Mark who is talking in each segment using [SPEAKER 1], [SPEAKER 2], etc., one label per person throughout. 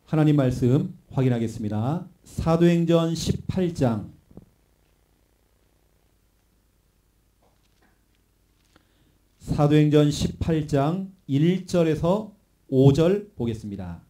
[SPEAKER 1] 하나님 말씀 확인하겠습니다. 사도행전 18장 사도행전 18장 1절에서 5절 보겠습니다.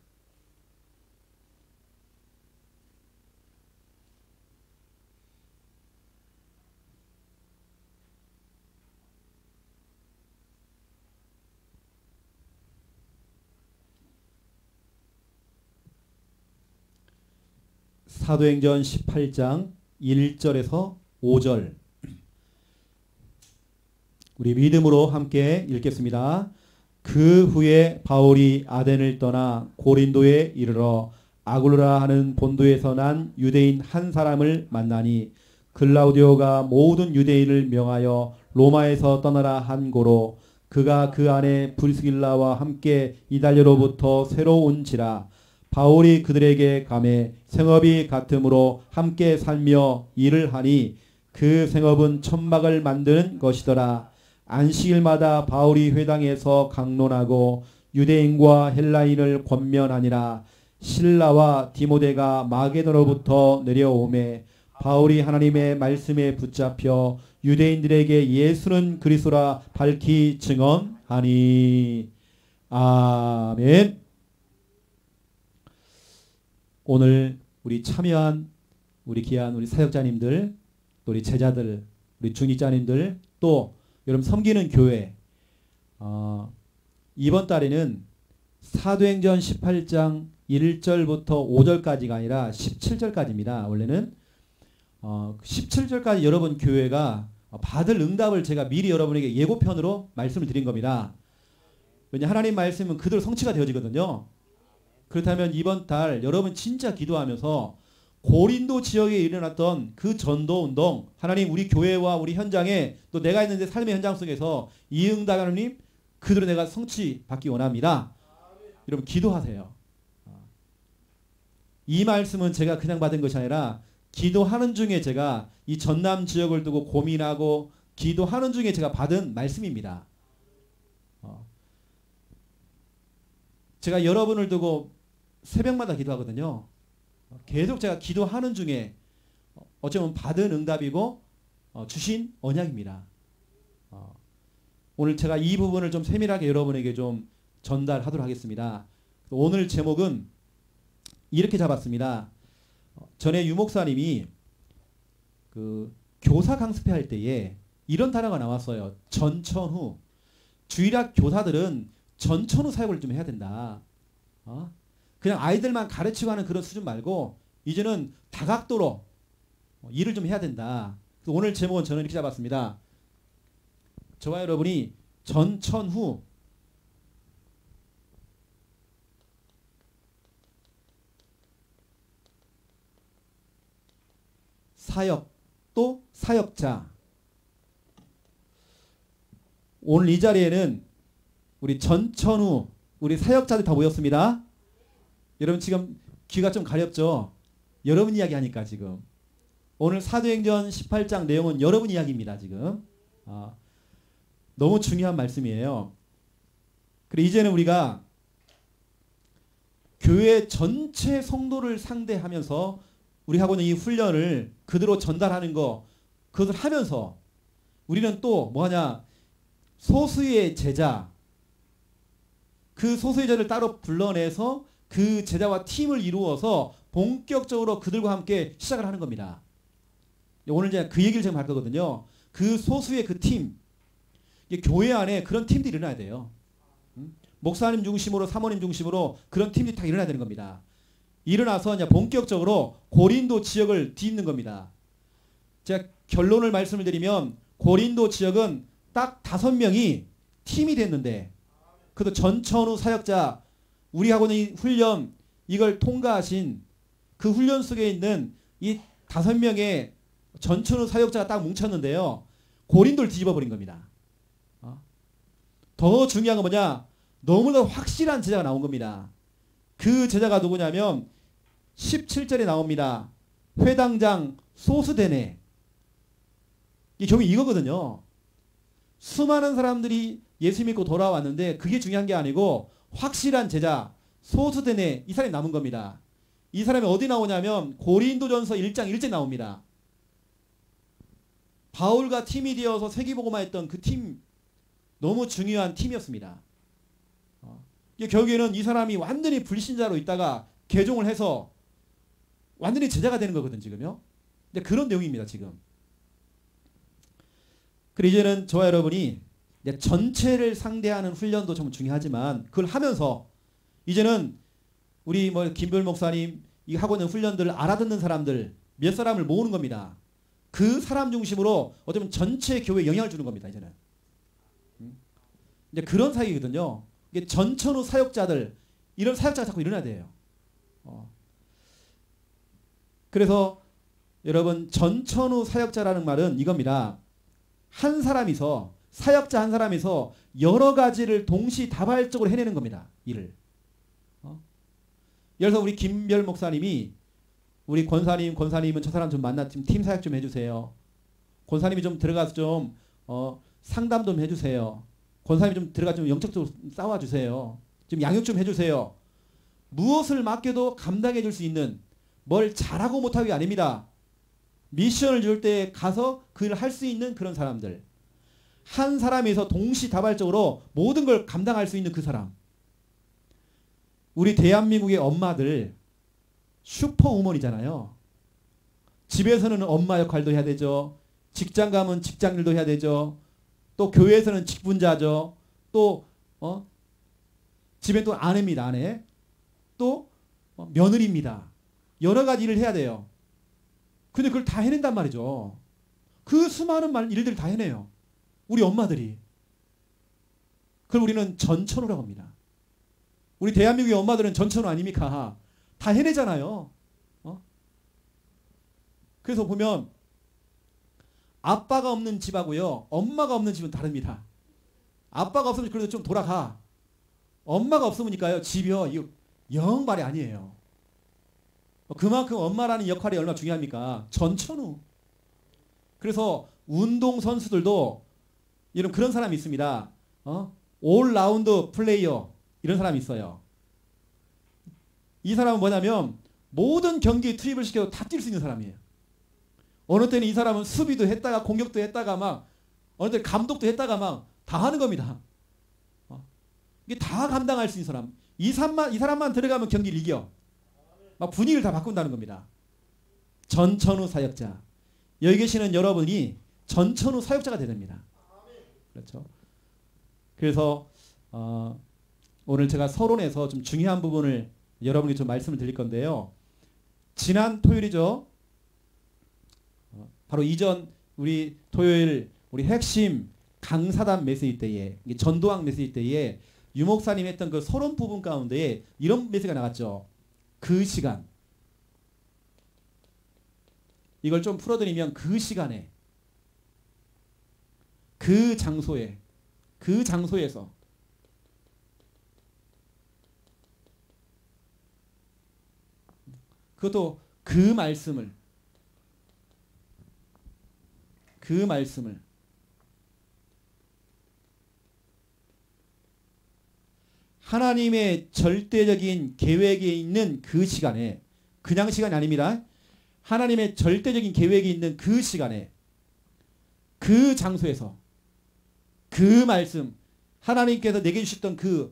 [SPEAKER 1] 사도행전 18장 1절에서 5절 우리 믿음으로 함께 읽겠습니다. 그 후에 바울이 아덴을 떠나 고린도에 이르러 아굴라 하는 본도에서 난 유대인 한 사람을 만나니 글라우디오가 모든 유대인을 명하여 로마에서 떠나라 한 고로 그가 그 안에 브리스길라와 함께 이달리아로부터 새로 온지라. 바울이 그들에게 가매 생업이 같으므로 함께 살며 일을 하니 그 생업은 천막을 만드는 것이더라. 안식일마다 바울이 회당에서 강론하고 유대인과 헬라인을 권면하니라. 실라와 디모데가 마게도로부터 내려오매 바울이 하나님의 말씀에 붙잡혀 유대인들에게 예수는 그리스도라 밝히 증언하니. 아멘. 오늘 우리 참여한 우리 귀한 우리 사역자님들, 또 우리 제자들, 우리 중직자님들, 또 여러분 섬기는 교회, 이번 달에는 사도행전 18장 1절부터 5절까지가 아니라 17절까지입니다. 원래는 17절까지 여러분 교회가 받을 응답을 제가 미리 여러분에게 예고편으로 말씀을 드린 겁니다. 왜냐 하나님 말씀은 그대로 성취가 되어지거든요. 그렇다면 이번 달 여러분 진짜 기도하면서 고린도 지역에 일어났던 그 전도 운동, 하나님 우리 교회와 우리 현장에 또 내가 있는 데 삶의 현장 속에서 이 응답 하나님 그대로 내가 성취받기 원합니다. 여러분 기도하세요. 이 말씀은 제가 그냥 받은 것이 아니라 기도하는 중에 제가 이 전남 지역을 두고 고민하고 기도하는 중에 제가 받은 말씀입니다. 제가 여러분을 두고 새벽마다 기도하거든요. 계속 제가 기도하는 중에 어쩌면 받은 응답이고 주신 언약입니다. 오늘 제가 이 부분을 좀 세밀하게 여러분에게 좀 전달하도록 하겠습니다. 오늘 제목은 이렇게 잡았습니다. 전에 유목사님이 그 교사 강습회 할 때에 이런 단어가 나왔어요. 전천후. 주일학 교사들은 전천후 사역을 좀 해야 된다. 그냥 아이들만 가르치고 하는 그런 수준 말고 이제는 다각도로 일을 좀 해야 된다. 그래서 오늘 제목은 저는 이렇게 잡았습니다. 저와 여러분이 전천후 사역 또 사역자. 오늘 이 자리에는 우리 전천후 우리 사역자들 다 모였습니다. 여러분 지금 귀가 좀 가렵죠? 여러분 이야기 하니까 지금 오늘 사도행전 18장 내용은 여러분 이야기입니다. 지금 너무 중요한 말씀이에요. 그래 이제는 우리가 교회 전체 성도를 상대하면서 우리 하고 있는 이 훈련을 그대로 전달하는 거 그것을 하면서 우리는 또 뭐하냐 소수의 제자 그 소수의 제자를 따로 불러내서 그 제자와 팀을 이루어서 본격적으로 그들과 함께 시작을 하는 겁니다. 오늘 제가 그 얘기를 지금 할 거거든요. 그 소수의 그 팀, 교회 안에 그런 팀들이 일어나야 돼요. 목사님 중심으로 사모님 중심으로 그런 팀들이 다 일어나야 되는 겁니다. 일어나서 이제 본격적으로 고린도 지역을 뒤집는 겁니다. 제가 결론을 말씀을 드리면 고린도 지역은 딱 5명이 팀이 됐는데 그것도 전천후 사역자 우리하고는 이 훈련 이걸 통과하신 그 훈련 속에 있는 이 5명의 전천후 사역자가 딱 뭉쳤는데요. 고린도를 뒤집어 버린 겁니다. 더 중요한 건 뭐냐? 너무나 확실한 제자가 나온 겁니다. 그 제자가 누구냐면 17절에 나옵니다. 회당장 소스데네. 이 결국 이거거든요. 수많은 사람들이 예수 믿고 돌아왔는데 그게 중요한 게 아니고 확실한 제자 소수되네 이 사람이 남은 겁니다. 이 사람이 어디 나오냐면 고린도전서 1장 1절 나옵니다. 바울과 팀이 되어서 세계복음화 했던 그 팀, 너무 중요한 팀이었습니다. 결국에는 이 사람이 완전히 불신자로 있다가 개종을 해서 완전히 제자가 되는 거거든 지금요. 근데 그런 내용입니다 지금. 그리고 이제는 저와 여러분이 전체를 상대하는 훈련도 좀 중요하지만 그걸 하면서 이제는 우리 뭐 김별 목사님 이 하고 있는 훈련들을 알아듣는 사람들 몇 사람을 모으는 겁니다. 그 사람 중심으로 어쩌면 전체 교회에 영향을 주는 겁니다. 이제는. 이제 그런 사역이거든요. 이게 전천후 사역자들 이런 사역자가 자꾸 일어나야 돼요. 그래서 여러분 전천후 사역자라는 말은 이겁니다. 한 사람이서 사역자 한 사람이서 여러 가지를 동시다발적으로 해내는 겁니다. 일을. 예를 들어서 우리 김별 목사님이 우리 권사님은 저 사람 좀 만나 팀 사역 좀 해주세요. 권사님이 좀 들어가서 좀 상담 좀 해주세요. 권사님이 좀 들어가 좀 영적으로 싸워주세요. 좀 양육 좀 해주세요. 무엇을 맡겨도 감당해 줄 수 있는 뭘 잘하고 못하기 아닙니다. 미션을 줄 때 가서 그 일을 할 수 있는 그런 사람들. 한 사람에서 동시다발적으로 모든 걸 감당할 수 있는 그 사람. 우리 대한민국의 엄마들 슈퍼우먼이잖아요. 집에서는 엄마 역할도 해야 되죠. 직장 가면 직장 일도 해야 되죠. 또 교회에서는 직분자죠. 또 집에 또 아내입니다. 아내. 또 며느리입니다. 여러 가지 일을 해야 돼요. 근데 그걸 다 해낸단 말이죠. 그 수많은 일들을 다 해내요. 우리 엄마들이. 그걸 우리는 전천후라고 합니다. 우리 대한민국의 엄마들은 전천후 아닙니까? 다 해내잖아요. 그래서 보면 아빠가 없는 집하고요. 엄마가 없는 집은 다릅니다. 아빠가 없으면 그래도 좀 돌아가. 엄마가 없으니까요. 집이요. 이거 영 말이 아니에요. 그만큼 엄마라는 역할이 얼마나 중요합니까? 전천후. 그래서 운동선수들도 이런 그런 사람이 있습니다. 올라운드 플레이어 이런 사람이 있어요. 이 사람은 뭐냐면 모든 경기에 투입을 시켜도 다 뛸 수 있는 사람이에요. 어느 때는 이 사람은 수비도 했다가 공격도 했다가 막 어느 때는 감독도 했다가 막 다 하는 겁니다. 이게 다 감당할 수 있는 사람. 이 사람만 들어가면 경기를 이겨. 막 분위기를 다 바꾼다는 겁니다. 전천후 사역자. 여기 계시는 여러분이 전천후 사역자가 되야 됩니다. 그렇죠. 그래서 오늘 제가 서론에서 좀 중요한 부분을 여러분께 좀 말씀을 드릴 건데요. 지난 토요일이죠. 바로 이전 우리 토요일 우리 핵심 강사단 메시지 때에 전도학 메시지 때에 유 목사님 했던 그 서론 부분 가운데 이런 메시지가 나갔죠. 그 시간. 이걸 좀 풀어드리면 그 시간에 그 장소에 그 장소에서 그것도 그 말씀을 하나님의 절대적인 계획에 있는 그 시간에 그냥 시간이 아닙니다. 하나님의 절대적인 계획이 있는 그 시간에 그 장소에서 그 말씀 하나님께서 내게 주셨던 그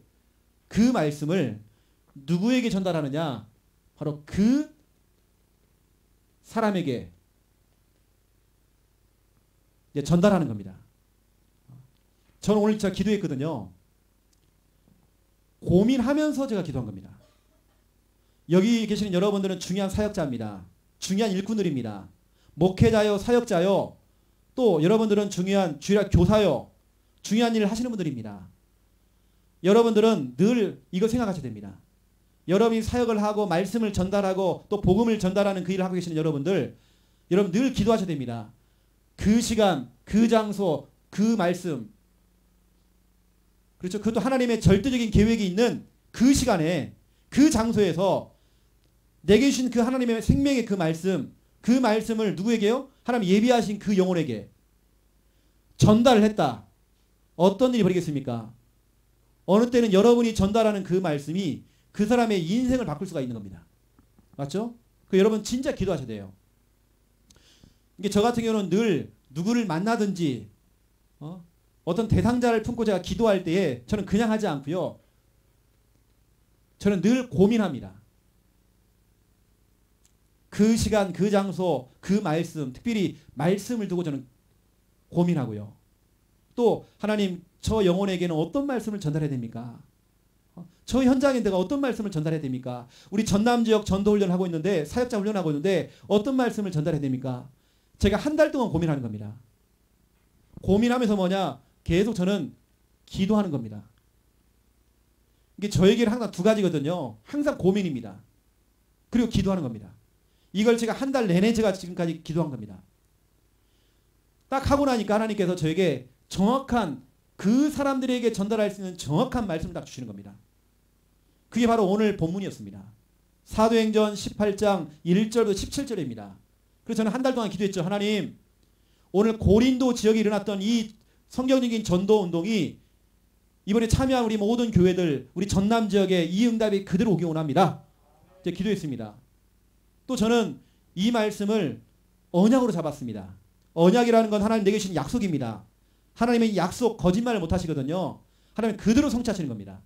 [SPEAKER 1] 말씀을 누구에게 전달하느냐? 바로 그 사람에게 전달하는 겁니다. 저는 오늘 제가 기도했거든요. 고민하면서 제가 기도한 겁니다. 여기 계시는 여러분들은 중요한 사역자입니다. 중요한 일꾼들입니다. 목회자요, 사역자요, 또 여러분들은 중요한 주일학 교사요, 중요한 일을 하시는 분들입니다. 여러분들은 늘 이거 생각하셔야 됩니다. 여러분이 사역을 하고 말씀을 전달하고 또 복음을 전달하는 그 일을 하고 계시는 여러분들, 여러분 늘 기도하셔야 됩니다. 그 시간, 그 장소, 그 말씀, 그렇죠. 그것도 하나님의 절대적인 계획이 있는 그 시간에 그 장소에서 내게 주신 그 하나님의 생명의 그 말씀을 누구에게요? 하나님 예비하신 그 영혼에게 전달을 했다. 어떤 일이 벌이겠습니까? 어느 때는 여러분이 전달하는 그 말씀이 그 사람의 인생을 바꿀 수가 있는 겁니다. 맞죠? 그 여러분 진짜 기도하셔야 돼요. 이게 저 같은 경우는 늘 누구를 만나든지 어떤 대상자를 품고 제가 기도할 때에 저는 그냥 하지 않고요. 저는 늘 고민합니다. 그 시간, 그 장소, 그 말씀, 특별히 말씀을 두고 저는 고민하고요. 또 하나님 저 영혼에게는 어떤 말씀을 전달해야 됩니까? 저 현장에 내가 어떤 말씀을 전달해야 됩니까? 우리 전남 지역 전도 훈련하고 있는데 사역자 훈련하고 있는데 어떤 말씀을 전달해야 됩니까? 제가 한 달 동안 고민하는 겁니다. 고민하면서 뭐냐? 계속 저는 기도하는 겁니다. 이게 저에게는 항상 두 가지거든요. 항상 고민입니다. 그리고 기도하는 겁니다. 이걸 제가 한 달 내내 제가 지금까지 기도한 겁니다. 딱 하고 나니까 하나님께서 저에게 정확한 그 사람들에게 전달할 수 있는 정확한 말씀을 딱 주시는 겁니다. 그게 바로 오늘 본문이었습니다. 사도행전 18장 1절부터 17절입니다. 그래서 저는 한 달 동안 기도했죠. 하나님, 오늘 고린도 지역에 일어났던 이 성경적인 전도 운동이 이번에 참여한 우리 모든 교회들, 우리 전남 지역에 이 응답이 그대로 오기 원합니다. 이제 기도했습니다. 또 저는 이 말씀을 언약으로 잡았습니다. 언약이라는 건 하나님 내게 주신 약속입니다. 하나님의 약속 거짓말을 못 하시거든요. 하나님 그대로 성취하시는 겁니다.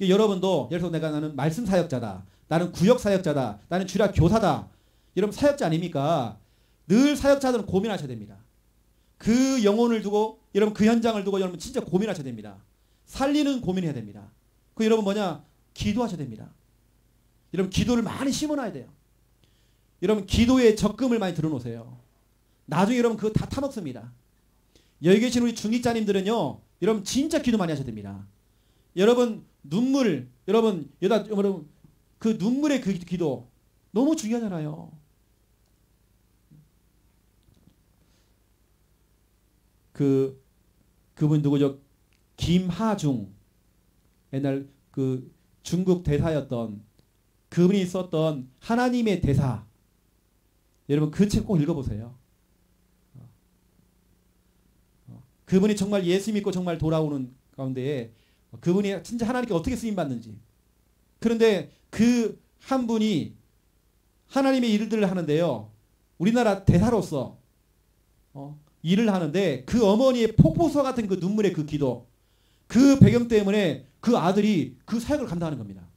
[SPEAKER 1] 여러분도 예를 들어서 내가 나는 말씀 사역자다. 나는 구역 사역자다. 나는 주일학 교사다. 여러분 사역자 아닙니까? 늘 사역자들은 고민하셔야 됩니다. 그 영혼을 두고 여러분 그 현장을 두고 여러분 진짜 고민하셔야 됩니다. 살리는 고민해야 됩니다. 그 여러분 뭐냐? 기도하셔야 됩니다. 여러분 기도를 많이 심어놔야 돼요. 여러분 기도에 적금을 많이 들어놓으세요. 나중에 여러분 그거 다 타먹습니다. 여기 계신 우리 중직자님들은요. 여러분 진짜 기도 많이 하셔야 됩니다. 여러분 눈물 여러분 그 눈물의 그 기도 너무 중요하잖아요. 그분 누구죠? 김하중 옛날 그 중국 대사였던 그분이 썼던 하나님의 대사 여러분 그 책 꼭 읽어보세요. 그분이 정말 예수 믿고 정말 돌아오는 가운데에 그분이 진짜 하나님께 어떻게 쓰임받는지 그런데 그 한 분이 하나님의 일들을 하는데요. 우리나라 대사로서 일을 하는데 그 어머니의 폭포수 같은 그 눈물의 그 기도 그 배경 때문에 그 아들이 그 사역을 감당하는 겁니다.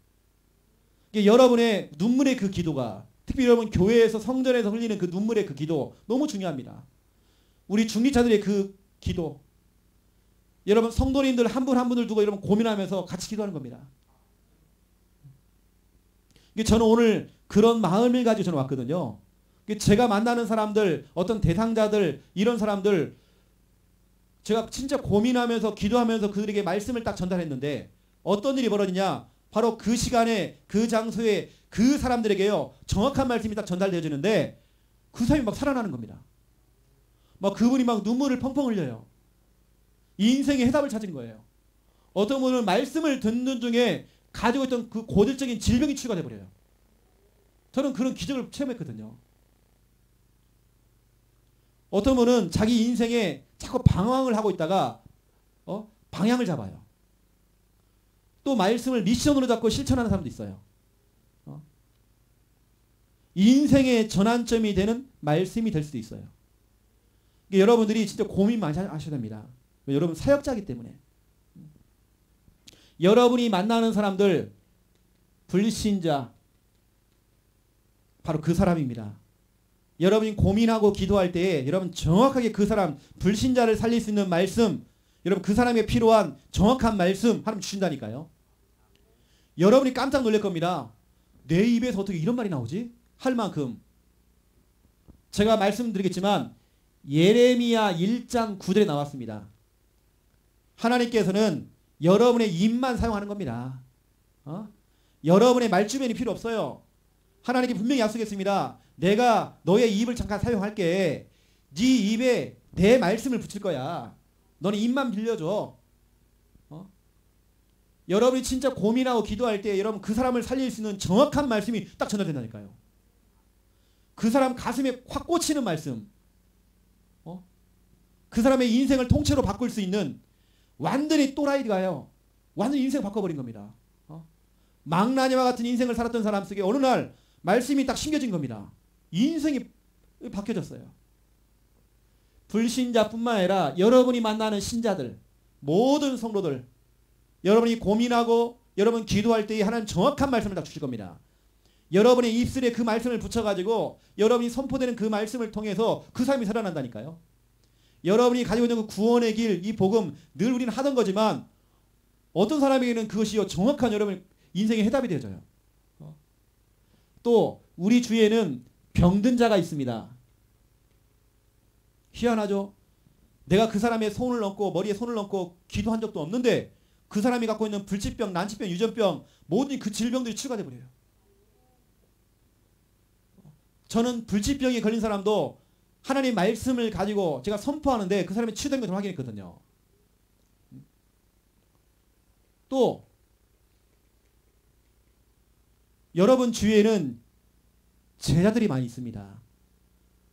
[SPEAKER 1] 여러분의 눈물의 그 기도가 특히 여러분 교회에서 성전에서 흘리는 그 눈물의 그 기도 너무 중요합니다. 우리 중직자들의 그 기도 여러분 성도님들 한 분 한 분을 두고 여러분 고민하면서 같이 기도하는 겁니다. 저는 오늘 그런 마음을 가지고 저는 왔거든요. 제가 만나는 사람들 어떤 대상자들 이런 사람들 제가 진짜 고민하면서 기도하면서 그들에게 말씀을 딱 전달했는데 어떤 일이 벌어지냐 바로 그 시간에 그 장소에 그 사람들에게요 정확한 말씀이 딱 전달되어지는데 그 사람이 막 살아나는 겁니다. 막 그분이 막 눈물을 펑펑 흘려요. 인생의 해답을 찾은 거예요. 어떤 분은 말씀을 듣는 중에 가지고 있던 그 고질적인 질병이 치유가 돼버려요. 저는 그런 기적을 체험했거든요. 어떤 분은 자기 인생에 자꾸 방황을 하고 있다가 방향을 잡아요. 또 말씀을 미션으로 잡고 실천하는 사람도 있어요. 인생의 전환점이 되는 말씀이 될 수도 있어요. 여러분들이 진짜 고민 많이 하셔야 됩니다. 여러분 사역자이기 때문에. 여러분이 만나는 사람들 불신자 바로 그 사람입니다. 여러분이 고민하고 기도할 때에 여러분 정확하게 그 사람 불신자를 살릴 수 있는 말씀 여러분 그 사람에게 필요한 정확한 말씀 하나님 주신다니까요. 여러분이 깜짝 놀랄 겁니다. 내 입에서 어떻게 이런 말이 나오지? 할 만큼 제가 말씀드리겠지만 예레미야 1장 9절에 나왔습니다. 하나님께서는 여러분의 입만 사용하는 겁니다. 여러분의 말주변이 필요 없어요. 하나님께 분명히 약속했습니다. 내가 너의 입을 잠깐 사용할게. 네 입에 내 말씀을 붙일 거야. 너는 입만 빌려줘. 여러분이 진짜 고민하고 기도할 때 여러분 그 사람을 살릴 수 있는 정확한 말씀이 딱 전달된다니까요. 그 사람 가슴에 확 꽂히는 말씀. 그 사람의 인생을 통째로 바꿀 수 있는 완전히 또라이가요. 완전히 인생 바꿔버린 겁니다. 망나니와 같은 인생을 살았던 사람 속에 어느 날 말씀이 딱 심겨진 겁니다. 인생이 바뀌어졌어요. 불신자뿐만 아니라 여러분이 만나는 신자들, 모든 성도들, 여러분이 고민하고 여러분 기도할 때에 하나님 정확한 말씀을 딱 주실 겁니다. 여러분의 입술에 그 말씀을 붙여가지고 여러분이 선포되는 그 말씀을 통해서 그 사람이 살아난다니까요. 여러분이 가지고 있는 그 구원의 길, 이 복음 늘 우리는 하던 거지만 어떤 사람에게는 그것이 정확한 여러분 인생의 해답이 되어져요. 또 우리 주위에는 병든 자가 있습니다. 희한하죠? 내가 그 사람의 손을 얹고 머리에 손을 얹고 기도한 적도 없는데 그 사람이 갖고 있는 불치병, 난치병, 유전병 모든 그 질병들이 치유가 돼버려요. 저는 불치병에 걸린 사람도 하나님 말씀을 가지고 제가 선포하는데 그 사람이 치유된 것을 확인했거든요. 또 여러분 주위에는 제자들이 많이 있습니다.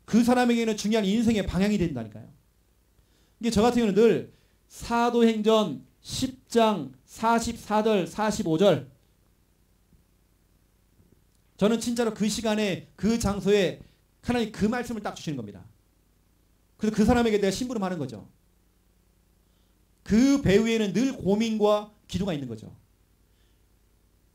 [SPEAKER 1] 그 사람에게는 중요한 인생의 방향이 된다니까요. 이게 저 같은 경우는 늘 사도행전 10장 44절 45절 저는 진짜로 그 시간에 그 장소에 하나님 그 말씀을 딱 주시는 겁니다. 그래서 그 사람에게 내가 심부름하는 거죠. 그 배후에는 늘 고민과 기도가 있는 거죠.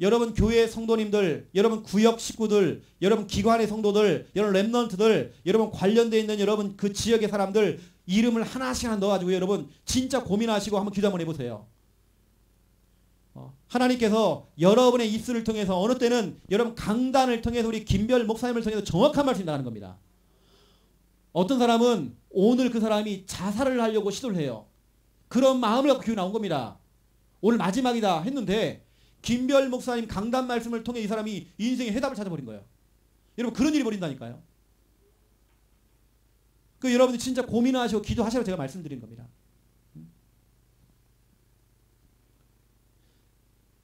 [SPEAKER 1] 여러분 교회 성도님들, 여러분 구역 식구들, 여러분 기관의 성도들, 여러분 렘넌트들, 여러분 관련되어 있는 여러분 그 지역의 사람들 이름을 하나씩 하나 넣어가지고 여러분 진짜 고민하시고 한번 기도 한번 해보세요. 하나님께서 여러분의 입술을 통해서 어느 때는 여러분 강단을 통해서 우리 김별 목사님을 통해서 정확한 말씀이 나가는 겁니다. 어떤 사람은 오늘 그 사람이 자살을 하려고 시도를 해요. 그런 마음을 갖고 기도 나온 겁니다. 오늘 마지막이다 했는데 김별 목사님 강단 말씀을 통해 이 사람이 인생의 해답을 찾아버린 거예요. 여러분 그런 일이 벌인다니까요. 그 여러분들 진짜 고민하시고 기도하시라고 제가 말씀드린 겁니다.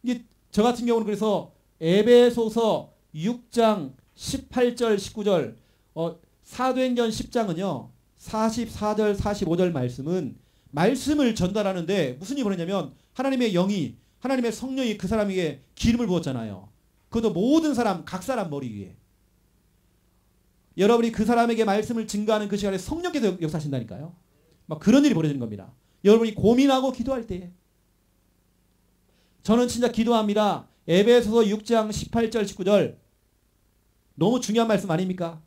[SPEAKER 1] 이게 저 같은 경우는 그래서 에베소서 6장 18절 19절 사도행전 10장은요 44절 45절 말씀은 말씀을 전달하는데 무슨 일이 벌어냐면 하나님의 영이 하나님의 성령이 그 사람에게 기름을 부었잖아요. 그것도 모든 사람 각 사람 머리 위에 여러분이 그 사람에게 말씀을 증거하는 그 시간에 성령께서 역사하신다니까요. 막 그런 일이 벌어지는 겁니다. 여러분이 고민하고 기도할 때에 저는 진짜 기도합니다. 에베소서 6장 18절 19절 너무 중요한 말씀 아닙니까?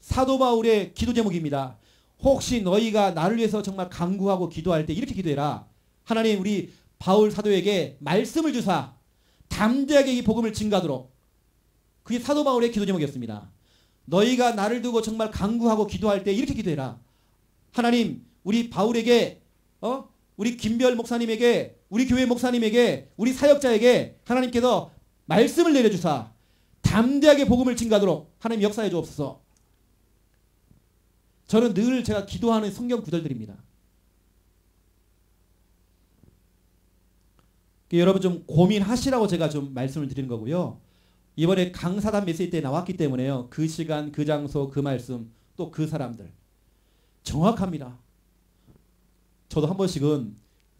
[SPEAKER 1] 사도 바울의 기도 제목입니다. 혹시 너희가 나를 위해서 정말 간구하고 기도할 때 이렇게 기도해라. 하나님 우리 바울 사도에게 말씀을 주사 담대하게 이 복음을 증거하도록. 그게 사도 바울의 기도 제목이었습니다. 너희가 나를 두고 정말 간구하고 기도할 때 이렇게 기도해라. 하나님 우리 바울에게 우리 김별 목사님에게 우리 교회 목사님에게 우리 사역자에게 하나님께서 말씀을 내려주사 담대하게 복음을 증거하도록 하나님 역사해 주옵소서. 저는 늘 제가 기도하는 성경 구절들입니다. 여러분 좀 고민하시라고 제가 좀 말씀을 드리는 거고요. 이번에 강사단 메시지 때 나왔기 때문에요. 그 시간, 그 장소, 그 말씀, 또 그 사람들 정확합니다. 저도 한 번씩은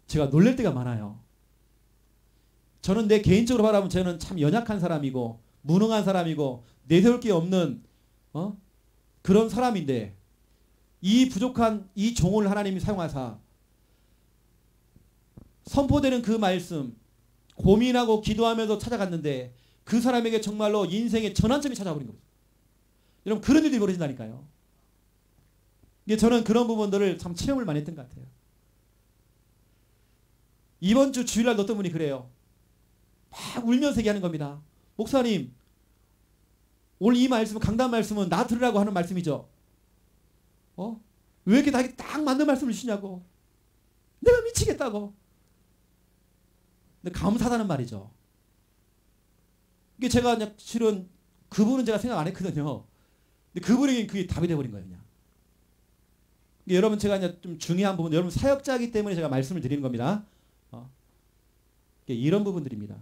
[SPEAKER 1] 제가 놀랄 때가 많아요. 저는 내 개인적으로 바라보면 저는 참 연약한 사람이고 무능한 사람이고 내세울 게 없는 그런 사람인데 이 부족한 이 종을 하나님이 사용하사 선포되는 그 말씀 고민하고 기도하면서 찾아갔는데 그 사람에게 정말로 인생의 전환점이 찾아버린 겁니다. 여러분 그런 일이 벌어진다니까요. 이게 저는 그런 부분들을 참 체험을 많이 했던 것 같아요. 이번 주 주일날 어떤 분이 그래요. 막 울면서 얘기하는 겁니다. 목사님 오늘 이 말씀 강단 말씀은 나 들으라고 하는 말씀이죠. 왜 이렇게 나에게 딱 맞는 말씀을 주시냐고. 내가 미치겠다고. 근데 감사하다는 말이죠. 이게 제가 그냥 실은 그분은 제가 생각 안 했거든요. 근데 그분에게 그게 답이 돼버린 거예요. 그냥. 여러분 제가 이제 좀 중요한 부분, 여러분 사역자이기 때문에 제가 말씀을 드리는 겁니다. 이런 부분들입니다.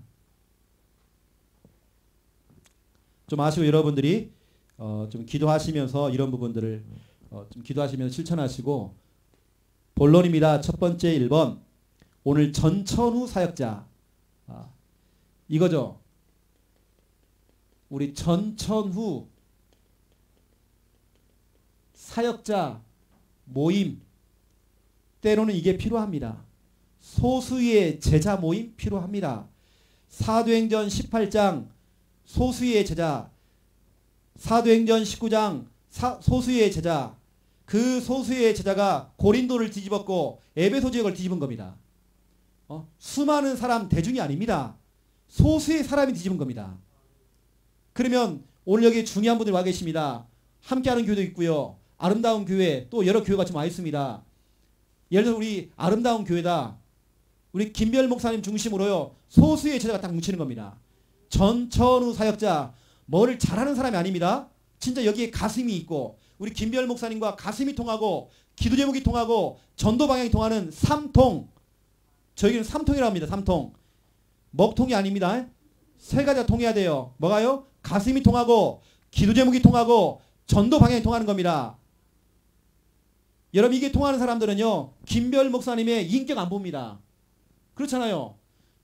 [SPEAKER 1] 좀 아시고 여러분들이 좀 기도하시면서 이런 부분들을 좀 기도하시면서 실천하시고 본론입니다. 첫 번째 1번 오늘 전천후 사역자 이거죠. 우리 전천후 사역자 모임, 때로는 이게 필요합니다. 소수의 제자 모임 필요합니다. 사도행전 18장 소수의 제자, 사도행전 19장 소수의 제자, 그 소수의 제자가 고린도를 뒤집었고 에베소 지역을 뒤집은 겁니다. 수많은 사람 대중이 아닙니다. 소수의 사람이 뒤집은 겁니다. 그러면 오늘 여기 중요한 분들이 와 계십니다. 함께하는 교회도 있고요. 아름다운 교회, 또 여러 교회가 지금 와 있습니다. 예를 들어 우리 아름다운 교회다. 우리 김별 목사님 중심으로요. 소수의 제자가 딱 뭉치는 겁니다. 전천후 사역자, 뭐를 잘하는 사람이 아닙니다. 진짜 여기에 가슴이 있고 우리 김별 목사님과 가슴이 통하고 기도 제목이 통하고 전도 방향이 통하는 삼통. 저희는 삼통이라고 합니다. 삼통. 먹통이 아닙니다. 세 가지가 통해야 돼요. 뭐가요? 가슴이 통하고 기도 제목이 통하고 전도 방향이 통하는 겁니다. 여러분 이게 통하는 사람들은요. 김별 목사님의 인격 안 봅니다. 그렇잖아요.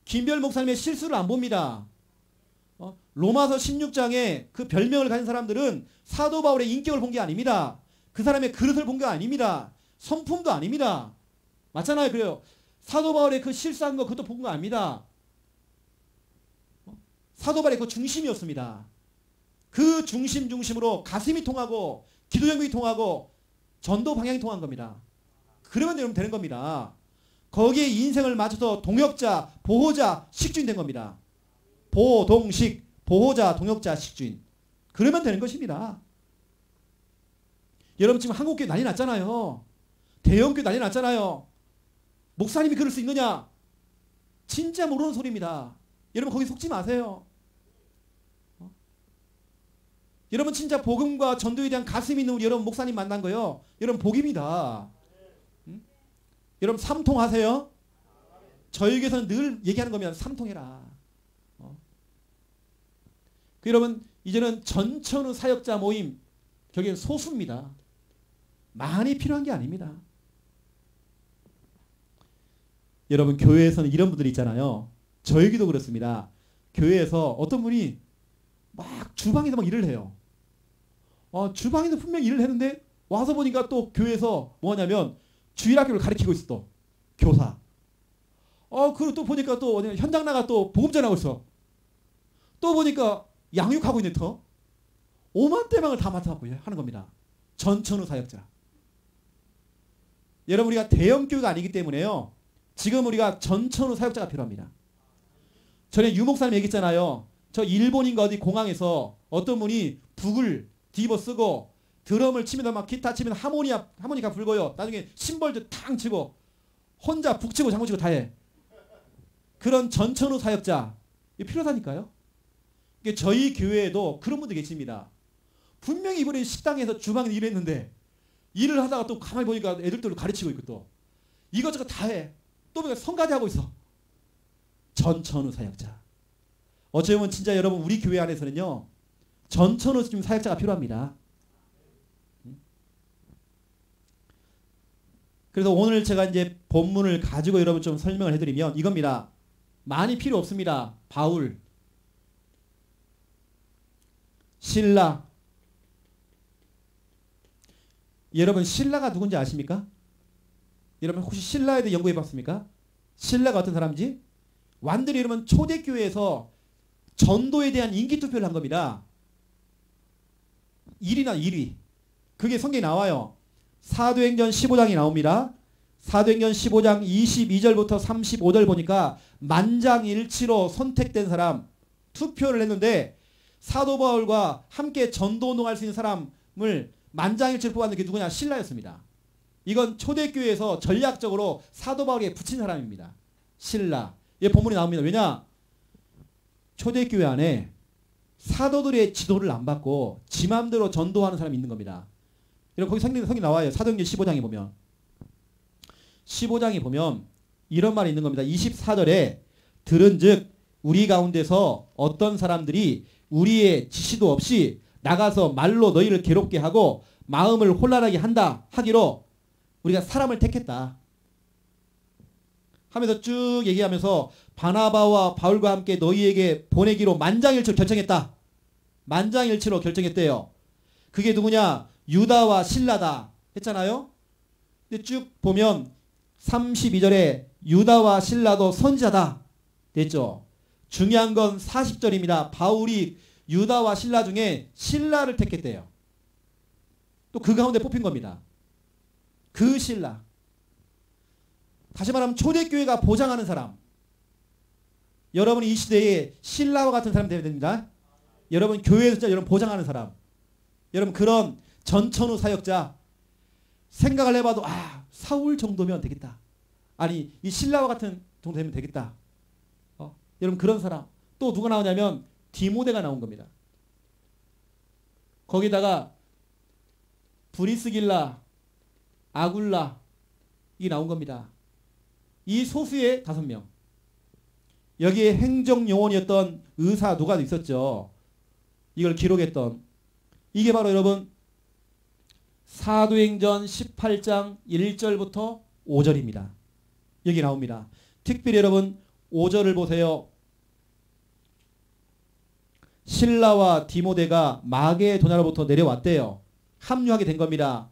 [SPEAKER 1] 김별 목사님의 실수를 안 봅니다. 로마서 16장에 그 별명을 가진 사람들은 사도 바울의 인격을 본 게 아닙니다. 그 사람의 그릇을 본 게 아닙니다. 성품도 아닙니다. 맞잖아요. 그래요. 사도 바울의 그 실수한 거 그것도 본 거 아닙니다. 사도 바울의 그 중심이었습니다. 그 중심으로 가슴이 통하고 기도 제목이 통하고 전도 방향이 통한 겁니다. 그러면 여러분 되는 겁니다. 거기에 인생을 맞춰서 동역자, 보호자, 식주인 된 겁니다. 보동식, 보호자, 동역자, 식주인. 그러면 되는 것입니다. 여러분 지금 한국교회 난리 났잖아요. 대형교회 난리 났잖아요. 목사님이 그럴 수 있느냐? 진짜 모르는 소리입니다. 여러분 거기 속지 마세요. 여러분 진짜 복음과 전도에 대한 가슴이 있는 우리 여러분 목사님 만난 거요. 여러분 복입니다. 여러분 삼통하세요? 저희 교회에서는 늘 얘기하는 거면 삼통해라. 여러분 이제는 전천후 사역자 모임 거기는 소수입니다. 많이 필요한 게 아닙니다. 여러분 교회에서는 이런 분들이 있잖아요. 저에게도 그렇습니다. 교회에서 어떤 분이 막 주방에서 막 일을 해요. 주방에서 분명히 일을 했는데 와서 보니까 또 교회에서 뭐냐면 주일학교를 가르치고 있어. 또 교사. 그리고 또 보니까 또 현장 나가 또 복음 전하고 있어. 또 보니까 양육하고 있는 터. 오만대방을 다 맡아갖고 하는 겁니다. 전천후 사역자. 여러분 우리가 대형교회가 아니기 때문에요. 지금 우리가 전천후 사역자가 필요합니다. 전에 유 목사님 얘기했잖아요. 저 일본인가 어디 공항에서 어떤 분이 북을 뒤집어 쓰고 드럼을 치면서 막 기타 치면 하모니카 불고요. 나중에 심벌도 탕 치고 혼자 북치고 장구치고 다 해. 그런 전천후 사역자 필요하다니까요. 저희 교회에도 그런 분들 계십니다. 분명히 이번에 식당에서 주방에서 일했는데 일을 하다가 또 가만히 보니까 애들도 가르치고 있고 또 이것저것 다 해. 또 보니까 성가대 하고 있어. 전천후 사역자. 어찌 보면 진짜 여러분 우리 교회 안에서는요. 전천후 지금 사역자가 필요합니다. 그래서 오늘 제가 이제 본문을 가지고 여러분 좀 설명을 해드리면 이겁니다. 많이 필요 없습니다. 바울, 실라. 여러분 실라가 누군지 아십니까? 여러분 혹시 실라에 대해 연구해 봤습니까? 실라가 어떤 사람인지? 완전히 여러분 초대교회에서 전도에 대한 인기투표를 한 겁니다. 1위. 그게 성경에 나와요. 사도행전 15장이 나옵니다. 사도행전 15장 22절부터 35절 보니까 만장일치로 선택된 사람 투표를 했는데 사도 바울과 함께 전도운동할 수 있는 사람을 만장일치로 뽑았는 게 누구냐? 실라였습니다. 이건 초대교회에서 전략적으로 사도 바울에게 붙인 사람입니다. 실라. 이 본문이 나옵니다. 왜냐? 초대교회 안에 사도들의 지도를 안 받고 지 맘대로 전도하는 사람이 있는 겁니다. 여러분 거기 성경이 나와요. 사도행전 15장에 보면 15장에 보면 이런 말이 있는 겁니다. 24절에 들은즉 우리 가운데서 어떤 사람들이 우리의 지시도 없이 나가서 말로 너희를 괴롭게 하고 마음을 혼란하게 한다 하기로 우리가 사람을 택했다. 하면서 쭉 얘기하면서 바나바와 바울과 함께 너희에게 보내기로 만장일치로 결정했다. 만장일치로 결정했대요. 그게 누구냐? 유다와 실라다 했잖아요. 근데 쭉 보면 32절에 유다와 실라도 선지자다 됐죠. 중요한 건 40절입니다. 바울이 유다와 실라 중에 실라를 택했대요. 또 그 가운데 뽑힌 겁니다. 그 신라. 다시 말하면 초대교회가 보장하는 사람. 여러분이 이 시대에 신라와 같은 사람이 되어야 됩니다. 여러분 교회에서 진짜 여러분 보장하는 사람. 여러분 그런 전천후 사역자. 생각을 해봐도 사울 정도면 되겠다. 아니 이 신라와 같은 정도 되면 되겠다. 여러분 그런 사람. 또 누가 나오냐면 디모데가 나온 겁니다. 거기다가 브리스길라, 아굴라 이게 나온 겁니다. 이 소수의 5명. 여기에 행정요원이었던 의사 누가 있었죠. 이걸 기록했던. 이게 바로 여러분 사도행전 18장 1절부터 5절입니다. 여기 나옵니다. 특별히 여러분 5절을 보세요. 실라와 디모데가 마게도냐로부터 내려왔대요. 합류하게 된 겁니다.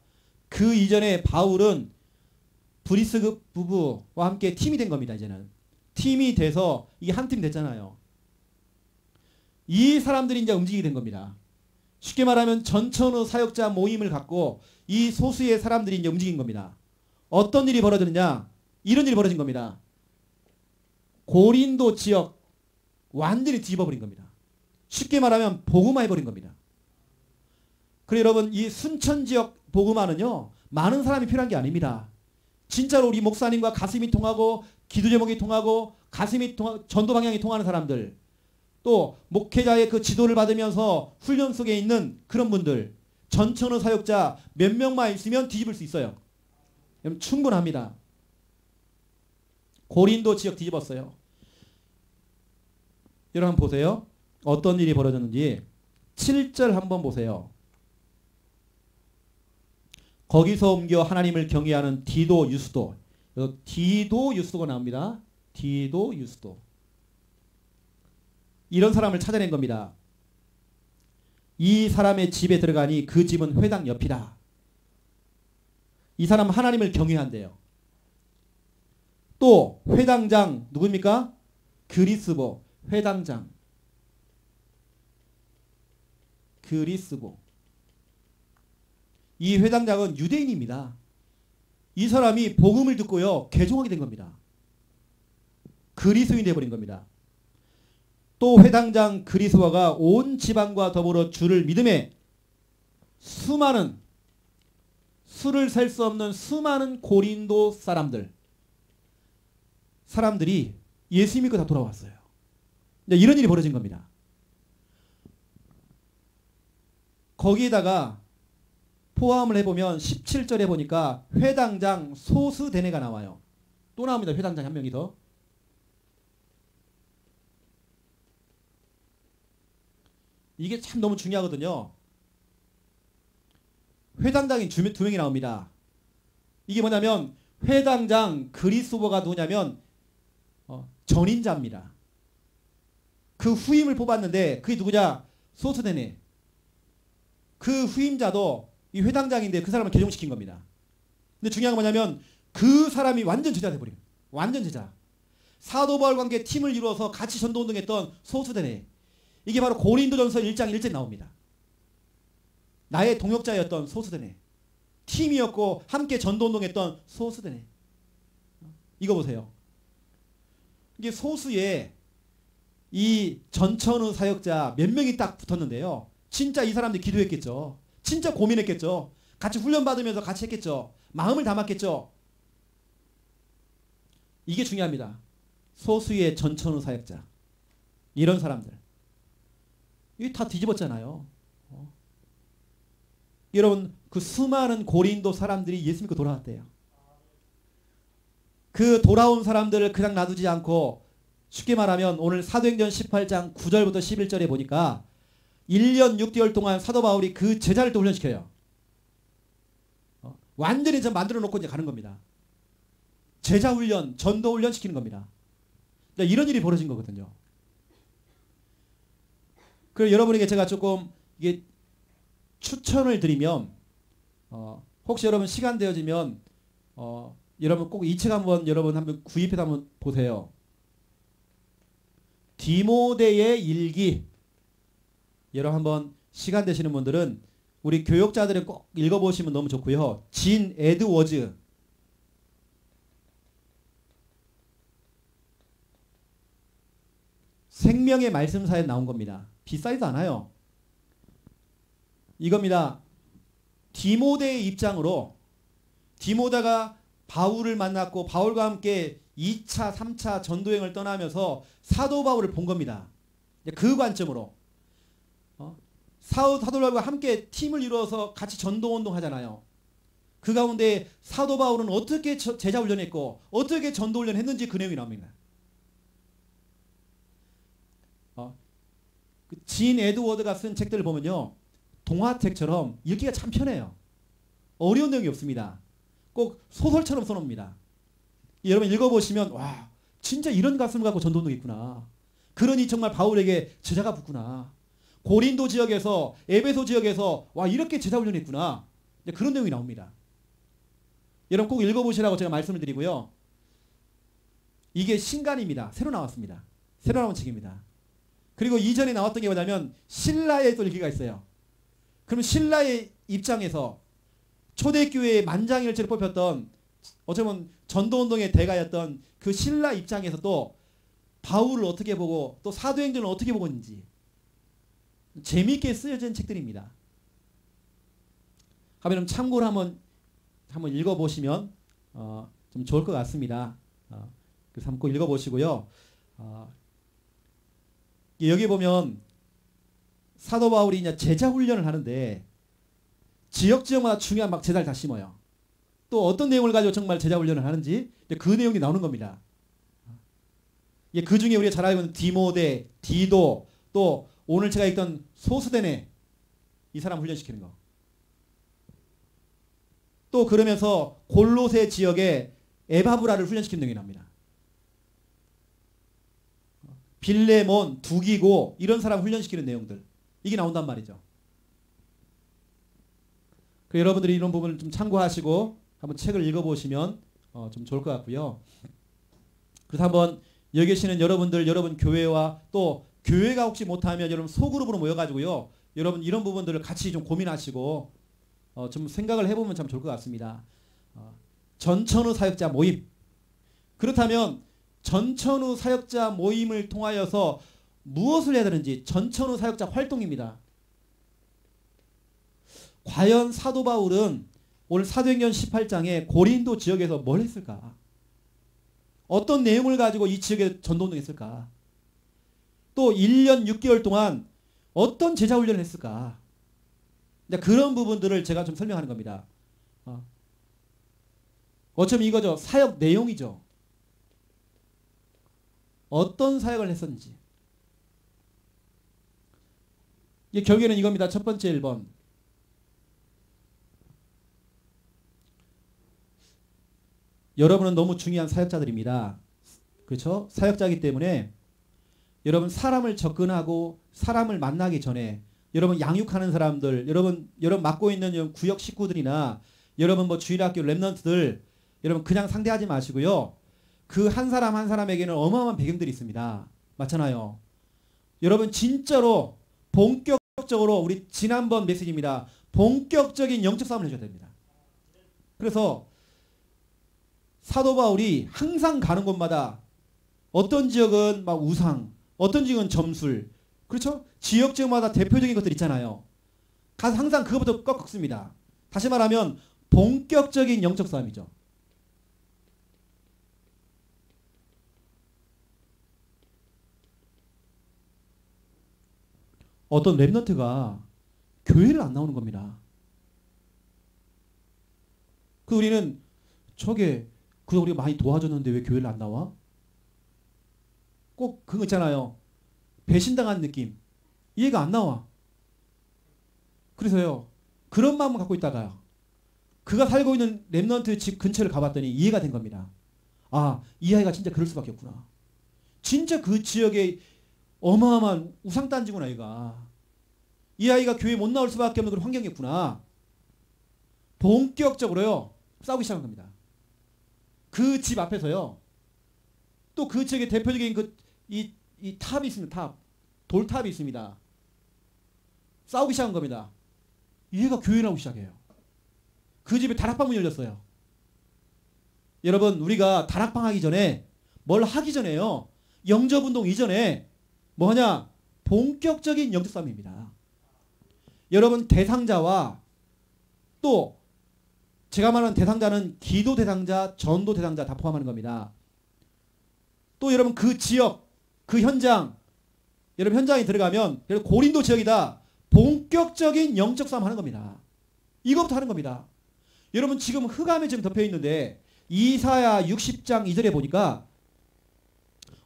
[SPEAKER 1] 그 이전에 바울은 브리스 부부와 함께 팀이 된 겁니다. 이제는 팀이 돼서 이게 한 팀 됐잖아요. 이 사람들이 이제 움직이게 된 겁니다. 쉽게 말하면 전천후 사역자 모임을 갖고 이 소수의 사람들이 이제 움직인 겁니다. 어떤 일이 벌어졌느냐? 이런 일이 벌어진 겁니다. 고린도 지역 완전히 뒤집어버린 겁니다. 쉽게 말하면 복음화해버린 겁니다. 그래 여러분 이 순천 지역 복음화는요 많은 사람이 필요한 게 아닙니다. 진짜로 우리 목사님과 가슴이 통하고 기도 제목이 통하고 가슴이 전도 방향이 통하는 사람들, 또 목회자의 그 지도를 받으면서 훈련 속에 있는 그런 분들, 전천후 사역자 몇 명만 있으면 뒤집을 수 있어요. 여러분 충분합니다. 고린도 지역 뒤집었어요. 여러분 한번 보세요. 어떤 일이 벌어졌는지 7절 한번 보세요. 거기서 옮겨 하나님을 경외하는 디도 유스도. 디도 유스도가 나옵니다. 디도 유스도. 이런 사람을 찾아낸 겁니다. 이 사람의 집에 들어가니 그 집은 회당 옆이다. 이 사람은 하나님을 경외한대요. 또 회당장 누구입니까? 그리스보 회당장. 그리스보. 이 회당장은 유대인입니다. 이 사람이 복음을 듣고요 개종하게 된 겁니다. 그리스도인이 되어버린 겁니다. 또 회당장 그리스도가 온 지방과 더불어 주를 믿음에 수많은 수를 셀 수 없는 수많은 고린도 사람들이 예수 믿고 다 돌아왔어요. 이런 일이 벌어진 겁니다. 거기에다가 포함을 해보면 17절에 보니까 회당장 소스데네가 나와요. 또 나옵니다. 회당장 한 명이 더. 이게 참 너무 중요하거든요. 회당장이 2명이 나옵니다. 이게 뭐냐면 회당장 그리스도가 누구냐면 전인자입니다. 그 후임을 뽑았는데 그게 누구냐? 소스데네. 그 후임자도 이 회당장인데 그 사람을 개종시킨 겁니다. 근데 중요한 건 뭐냐면 그 사람이 완전 제자 돼버린 거예요. 완전 제자. 사도 바울과 함께 팀을 이루어서 같이 전도운동했던 소스데네. 이게 바로 고린도전서 1장 1절에 나옵니다. 나의 동역자였던 소스데네. 팀이었고 함께 전도운동했던 소스데네. 이거 보세요. 이게 소수의 이 전천후 사역자 몇 명이 딱 붙었는데요. 진짜 이 사람들이 기도했겠죠. 진짜 고민했겠죠. 같이 훈련받으면서 같이 했겠죠. 마음을 담았겠죠. 이게 중요합니다. 소수의 전천후 사역자. 이런 사람들. 이게 다 뒤집었잖아요. 여러분 그 수많은 고린도 사람들이 예수 믿고 돌아왔대요. 그 돌아온 사람들을 그냥 놔두지 않고 쉽게 말하면 오늘 사도행전 18장 9절부터 11절에 보니까 1년 6개월 동안 사도 바울이 그 제자를 또 훈련시켜요. 완전히 좀 만들어 놓고 이제 가는 겁니다. 제자 훈련, 전도 훈련 시키는 겁니다. 이런 일이 벌어진 거거든요. 그래서 여러분에게 제가 조금 이게 추천을 드리면 혹시 여러분 시간 되어지면 여러분 꼭 이 책 한번 구입해서 한번 보세요. 디모데의 일기. 여러분 한번 시간 되시는 분들은 우리 교역자들은 꼭 읽어보시면 너무 좋고요. 진 에드워즈. 생명의 말씀사에 나온 겁니다. 비싸지도 않아요. 이겁니다. 디모데의 입장으로 디모데가 바울을 만났고 바울과 함께 2차, 3차 전도행을 떠나면서 사도 바울을 본 겁니다. 그 관점으로 사도 바울과 함께 팀을 이루어서 같이 전도운동 하잖아요. 그 가운데 사도 바울은 어떻게 제자 훈련했고 어떻게 전도 훈련했는지 그 내용이 나옵니다. 진 에드워드가 쓴 책들을 보면요. 동화책처럼 읽기가 참 편해요. 어려운 내용이 없습니다. 꼭 소설처럼 써놓습니다. 여러분 읽어보시면 와 진짜 이런 가슴을 갖고 전도운동이 있구나. 그러니 정말 바울에게 제자가 붙구나. 고린도 지역에서 에베소 지역에서 와 이렇게 제자 훈련이 있구나. 그런 내용이 나옵니다. 여러분 꼭 읽어보시라고 제가 말씀을 드리고요. 이게 신간입니다. 새로 나왔습니다. 새로 나온 책입니다. 그리고 이전에 나왔던 게 뭐냐면 신라의 또 일기가 있어요. 그럼 신라의 입장에서 초대교회의 만장일치를 뽑혔던 어쩌면 전도운동의 대가였던 그 신라 입장에서 또 바울을 어떻게 보고 또 사도행전을 어떻게 보고 있는지 재미있게 쓰여진 책들입니다. 그러면 참고로 한번 읽어보시면 좀 좋을 것 같습니다. 그래서 한번 꼭 읽어보시고요. 여기 보면 사도 바울이 이제 제자 훈련을 하는데 지역마다 중요한 막 제자를 다 심어요. 또 어떤 내용을 가지고 정말 제자 훈련을 하는지 그 내용이 나오는 겁니다. 그 중에 우리가 잘 알고 있는 디모데, 디도, 또 오늘 제가 읽던 소스데네 이 사람 훈련시키는 거. 또 그러면서 골로새 지역에 에바브라를 훈련시키는 내용이 나옵니다. 빌레몬, 두기고 이런 사람 훈련시키는 내용들 이게 나온단 말이죠. 여러분들이 이런 부분을 좀 참고하시고 한번 책을 읽어보시면 좀 좋을 것 같고요. 그래서 한번 여기 계시는 여러분들, 여러분 교회와 또 교회가 혹시 못하면 여러분 소그룹으로 모여가지고요. 여러분 이런 부분들을 같이 좀 고민하시고 좀 생각을 해보면 참 좋을 것 같습니다. 전천후 사역자 모임. 그렇다면 전천후 사역자 모임을 통하여서 무엇을 해야 되는지 전천후 사역자 활동입니다. 과연 사도 바울은 오늘 사도행전 18장에 고린도 지역에서 뭘 했을까? 어떤 내용을 가지고 이 지역에 전도운동을 했을까? 또 1년 6개월 동안 어떤 제자 훈련을 했을까? 그런 부분들을 제가 좀 설명하는 겁니다. 어쩌면 이거죠. 사역 내용이죠. 어떤 사역을 했었는지. 이게 결국에는 이겁니다. 첫 번째 1번. 여러분은 너무 중요한 사역자들입니다. 그렇죠? 사역자이기 때문에 여러분 사람을 접근하고 사람을 만나기 전에 여러분 양육하는 사람들, 여러분 맡고 있는 구역 식구들이나 여러분 뭐 주일학교 랩런트들 여러분 그냥 상대하지 마시고요. 그 한 사람 한 사람에게는 어마어마한 배경들이 있습니다. 맞잖아요. 여러분 진짜로 본격적으로 우리 지난번 메시지입니다. 본격적인 영적 싸움을 해줘야 됩니다. 그래서 사도 바울이 항상 가는 곳마다 어떤 지역은 막 우상, 어떤 지역은 점술, 그렇죠? 지역마다 대표적인 것들 있잖아요. 가서 항상 그것부터 꺾습니다. 다시 말하면 본격적인 영적 싸움이죠. 어떤 랩런트가 교회를 안 나오는 겁니다. 우리는 저게 그래서 우리가 많이 도와줬는데 왜 교회를 안 나와? 꼭 그거 있잖아요. 배신당한 느낌. 이해가 안 나와. 그래서요. 그런 마음을 갖고 있다가요. 그가 살고 있는 랩런트 집 근처를 가봤더니 이해가 된 겁니다. 아, 이 아이가 진짜 그럴 수밖에 없구나. 진짜 그 지역에 어마어마한 우상단지구나 얘가. 이 아이가 교회 못 나올 수밖에 없는 그런 환경이었구나. 본격적으로요 싸우기 시작한 겁니다. 그 집 앞에서요. 또 그 지역의 대표적인 이 탑이 있습니다. 탑. 돌탑이 있습니다. 싸우기 시작한 겁니다. 얘가 교회 나오기 시작해요. 그 집에 다락방 문이 열렸어요. 여러분 우리가 다락방 하기 전에 뭘 하기 전에요. 영접운동 이전에 뭐하냐? 본격적인 영적 싸움입니다. 여러분 대상자와 또 제가 말하는 대상자는 기도 대상자, 전도 대상자 다 포함하는 겁니다. 또 여러분 그 지역, 그 현장, 여러분 현장에 들어가면 여러분 고린도 지역이다. 본격적인 영적 싸움 하는 겁니다. 이것부터 하는 겁니다. 여러분 지금 흑암에 지금 덮여 있는데 이사야 60장 2절에 보니까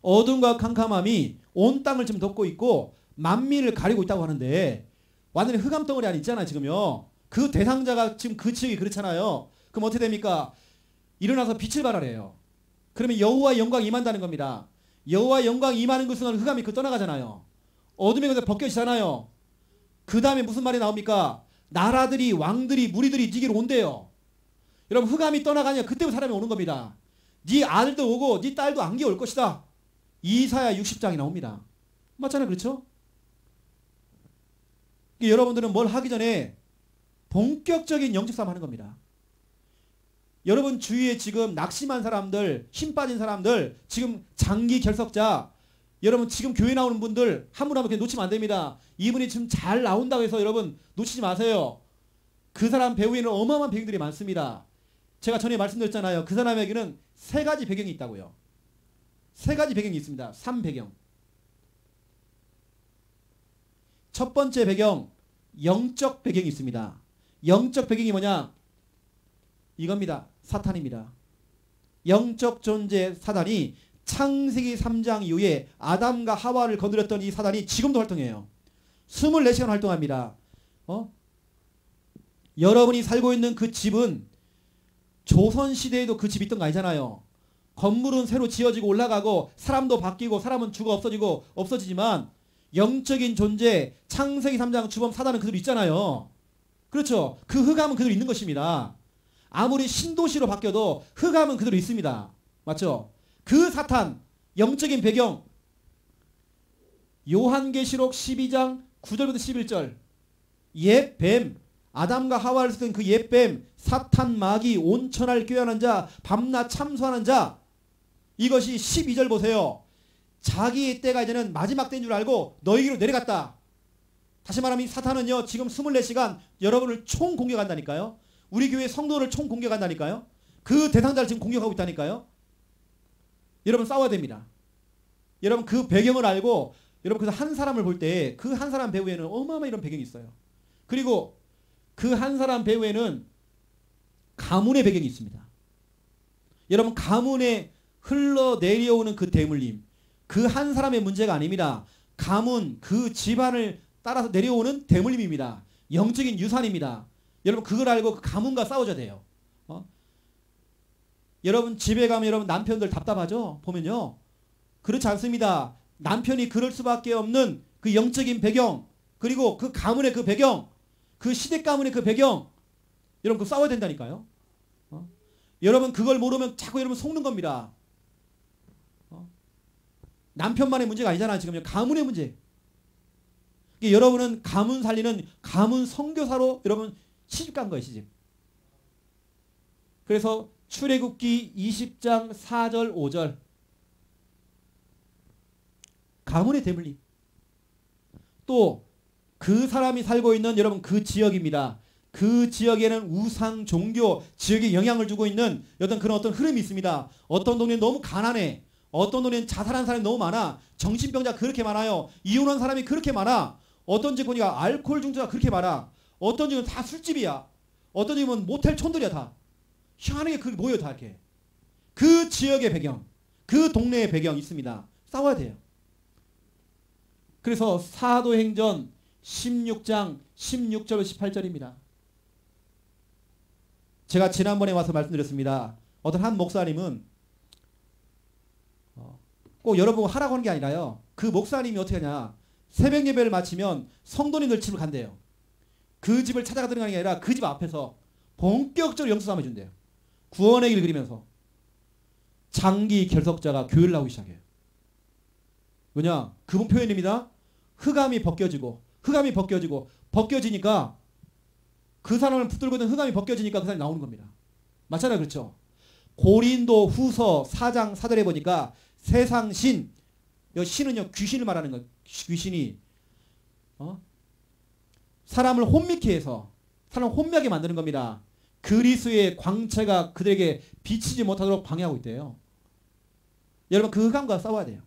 [SPEAKER 1] 어둠과 캄캄함이 온 땅을 지금 덮고 있고 만민을 가리고 있다고 하는데 완전히 흑암 덩어리 안에 있잖아요 지금요. 그 대상자가 지금 그 지역이 그렇잖아요. 그럼 어떻게 됩니까? 일어나서 빛을 발하래요. 그러면 여호와의 영광이 임한다는 겁니다. 여호와의 영광이 임하는 그 순간 흑암이 그 떠나가잖아요. 어둠이 그래서 벗겨지잖아요. 그 다음에 무슨 말이 나옵니까? 나라들이 왕들이 무리들이 니게로 온대요. 여러분 흑암이 떠나가냐 그때부터 사람이 오는 겁니다. 네 아들도 오고 네 딸도 안개 올 것이다. 이사야 60장이 나옵니다. 맞잖아요. 그렇죠? 여러분들은 뭘 하기 전에 본격적인 영적 싸움 하는 겁니다. 여러분 주위에 지금 낙심한 사람들, 힘 빠진 사람들, 지금 장기 결석자, 여러분 지금 교회 나오는 분들 한 분 한 분 그냥 놓치면 안 됩니다. 이분이 지금 잘 나온다고 해서 여러분 놓치지 마세요. 그 사람 배후에는 어마어마한 배경들이 많습니다. 제가 전에 말씀드렸잖아요. 그 사람에게는 세 가지 배경이 있다고요. 세 가지 배경이 있습니다. 3배경. 첫 번째 배경, 영적 배경이 있습니다. 영적 배경이 뭐냐? 이겁니다. 사탄입니다. 영적 존재 사단이 창세기 3장 이후에 아담과 하와를 거느렸던 이 사단이 지금도 활동해요. 24시간 활동합니다. 여러분이 살고 있는 그 집은 조선시대에도 그 집이 있던 거 아니잖아요. 건물은 새로 지어지고 올라가고 사람도 바뀌고 사람은 죽어 없어지고 없어지지만 영적인 존재 창세기 3장 주범 사단은 그대로 있잖아요. 그렇죠. 그 흑암은 그대로 있는 것입니다. 아무리 신도시로 바뀌어도 흑암은 그대로 있습니다. 맞죠? 그 사탄 영적인 배경 요한계시록 12장 9절부터 11절 옛 뱀 아담과 하와를 쓰던 그 옛 뱀 사탄 마귀 온천할 꾀하는 자 밤낮 참소하는 자 이것이 12절 보세요. 자기의 때가 이제는 마지막 때인 줄 알고 너희로 내려갔다. 다시 말하면 이 사탄은요 지금 24시간 여러분을 총 공격한다니까요. 우리 교회 성도를 총 공격한다니까요. 그 대상자를 지금 공격하고 있다니까요. 여러분 싸워야 됩니다. 여러분 그 배경을 알고 여러분 그래서 한 사람을 볼 때 그 한 사람 배후에는 어마어마한 이런 배경이 있어요. 그리고 그 한 사람 배후에는 가문의 배경이 있습니다. 여러분 가문에 흘러내려오는 그 대물림 그 한 사람의 문제가 아닙니다. 가문 그 집안을 따라서 내려오는 대물림입니다. 영적인 유산입니다. 여러분 그걸 알고 그 가문과 싸워줘야 돼요. 여러분 집에 가면 여러분 남편들 답답하죠? 보면요. 그렇지 않습니다. 남편이 그럴 수밖에 없는 그 영적인 배경 그리고 그 가문의 그 배경 그 시댁 가문의 그 배경 여러분 그거 싸워야 된다니까요. 여러분 그걸 모르면 자꾸 여러분 속는 겁니다. 남편만의 문제가 아니잖아요. 지금 가문의 문제. 여러분은 가문 살리는 가문 선교사로 여러분 시집 간 거예요. 시집. 그래서 출애굽기 20장 4절 5절 가문의 대물림 또 그 사람이 살고 있는 여러분 그 지역입니다. 그 지역에는 우상 종교 지역에 영향을 주고 있는 어떤 흐름이 있습니다. 어떤 동네는 너무 가난해. 어떤 동네는 자살한 사람이 너무 많아. 정신병자 그렇게 많아요. 이혼한 사람이 그렇게 많아. 어떤 집 보니까 알코올 중독자가 그렇게 많아. 어떤 집은 다 술집이야. 어떤 집은 모텔 촌들이야 다. 희한하게 그게 모여 다 이렇게. 그 지역의 배경, 그 동네의 배경 있습니다. 싸워야 돼요. 그래서 사도행전 16장 16절 18절입니다. 제가 지난번에 와서 말씀드렸습니다. 어떤 한 목사님은 꼭 여러분 하라고 하는 게 아니라요. 그 목사님이 어떻게 하냐. 새벽 예배를 마치면 성도님들 집을 간대요. 그 집을 찾아가 들어가는 게 아니라 그 집 앞에서 본격적으로 영성 싸움해 준대요. 구원의 길 그리면서 장기 결석자가 교회를 나오기 시작해요. 뭐냐? 그분 표현입니다. 흑암이 벗겨지고 벗겨지니까 그 사람을 붙들고 있는 흑암이 벗겨지니까 그 사람이 나오는 겁니다. 맞잖아요. 그렇죠? 고린도 후서 4장 4절에 보니까 세상 신, 이 신은요 귀신을 말하는 거예요. 귀신이 사람을 혼미케 해서 사람을 혼미하게 만드는 겁니다. 그리스도의 광채가 그들에게 비치지 못하도록 방해하고 있대요. 여러분 그 흑암과 싸워야 돼요.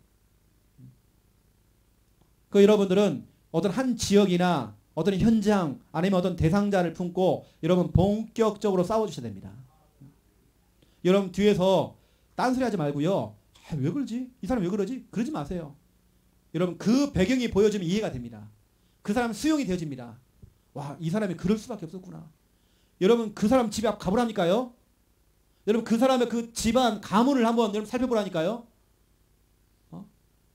[SPEAKER 1] 그 여러분들은 어떤 한 지역이나 어떤 현장 아니면 어떤 대상자를 품고 여러분 본격적으로 싸워주셔야 됩니다. 여러분 뒤에서 딴소리 하지 말고요. 아, 왜 그러지? 이 사람 왜 그러지? 그러지 마세요. 여러분 그 배경이 보여지면 이해가 됩니다. 그 사람 수용이 되어집니다. 와, 이 사람이 그럴 수밖에 없었구나. 여러분 그 사람 집에 가보라니까요. 여러분 그 사람의 그 집안 가문을 한번 여러분 살펴보라니까요.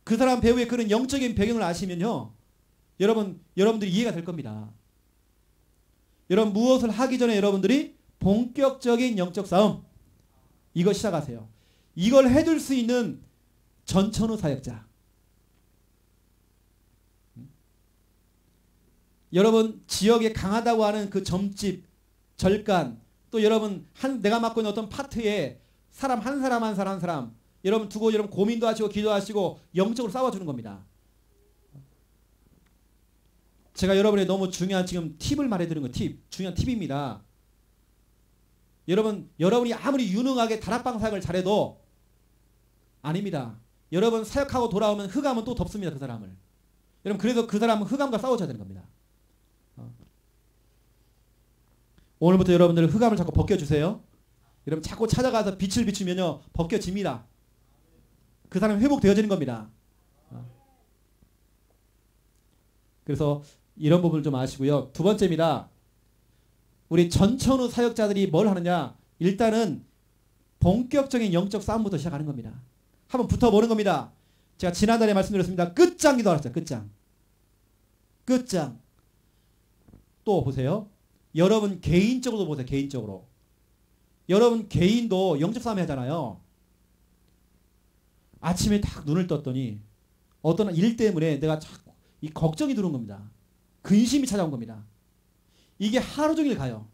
[SPEAKER 1] 그 사람 배우의 그런 영적인 배경을 아시면요. 여러분들이 이해가 될 겁니다. 여러분 무엇을 하기 전에 여러분들이 본격적인 영적 싸움 이거 시작하세요. 이걸 해줄 수 있는 전천후 사역자. 여러분 지역에 강하다고 하는 그 점집, 절간, 또 여러분 내가 맡고 있는 어떤 파트에 사람 한 사람 여러분 두고 여러분 고민도 하시고 기도하시고 영적으로 싸워주는 겁니다. 제가 여러분의 너무 중요한 지금 팁을 말해드리는 거 중요한 팁입니다. 여러분이 아무리 유능하게 다락방 사역을 잘해도 아닙니다. 여러분 사역하고 돌아오면 흑암은 또 덮습니다. 그 사람을. 여러분 그래서 그 사람은 흑암과 싸워줘야 되는 겁니다. 오늘부터 여러분들 흑암을 자꾸 벗겨주세요. 여러분 자꾸 찾아가서 빛을 비추면요 벗겨집니다. 그 사람이 회복되어지는 겁니다. 그래서 이런 부분을 좀 아시고요. 두 번째입니다. 우리 전천후 사역자들이 뭘 하느냐. 일단은 본격적인 영적 싸움부터 시작하는 겁니다. 한번 붙어보는 겁니다. 제가 지난달에 말씀드렸습니다. 끝장 기도 알았죠. 끝장. 또 보세요. 여러분 개인적으로 보세요. 개인적으로. 여러분 개인도 영적 싸움 하잖아요. 아침에 딱 눈을 떴더니 어떤 일 때문에 내가 자꾸 이 걱정이 들어온 겁니다. 근심이 찾아온 겁니다. 이게 하루 종일 가요.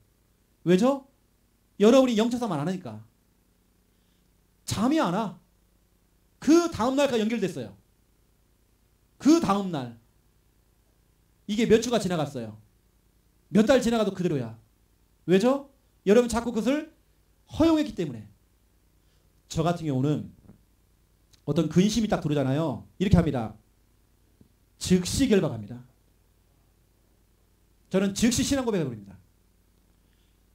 [SPEAKER 1] 왜죠? 여러분이 영적 싸움 안 하니까. 잠이 안 와. 그 다음날까지 연결됐어요. 그 다음날. 이게 몇 주가 지나갔어요. 몇 달 지나가도 그대로야. 왜죠? 여러분 자꾸 그것을 허용했기 때문에. 저 같은 경우는 어떤 근심이 딱 들어오잖아요. 이렇게 합니다. 즉시 결박합니다. 저는 즉시 신앙 고백을 해버립니다.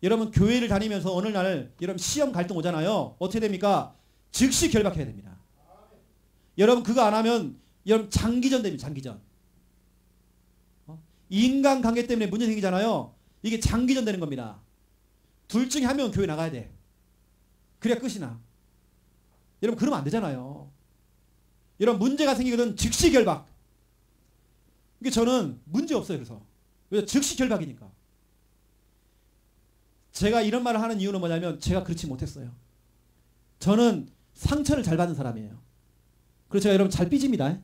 [SPEAKER 1] 여러분 교회를 다니면서 어느 날 여러분 시험 갈등 오잖아요. 어떻게 됩니까? 즉시 결박해야 됩니다. 여러분 그거 안 하면 여러분 장기전 됩니다. 장기전. 인간관계 때문에 문제 생기잖아요. 이게 장기전 되는 겁니다. 둘 중에 한 명은 교회 나가야 돼. 그래야 끝이 나. 여러분 그러면 안 되잖아요. 여러분 문제가 생기거든 즉시 결박. 이게 저는 문제 없어요. 그래서 왜 즉시 결박이니까. 제가 이런 말을 하는 이유는 뭐냐면 제가 그렇지 못했어요. 저는 상처를 잘 받는 사람이에요. 그래서 제가 여러분 잘 삐집니다.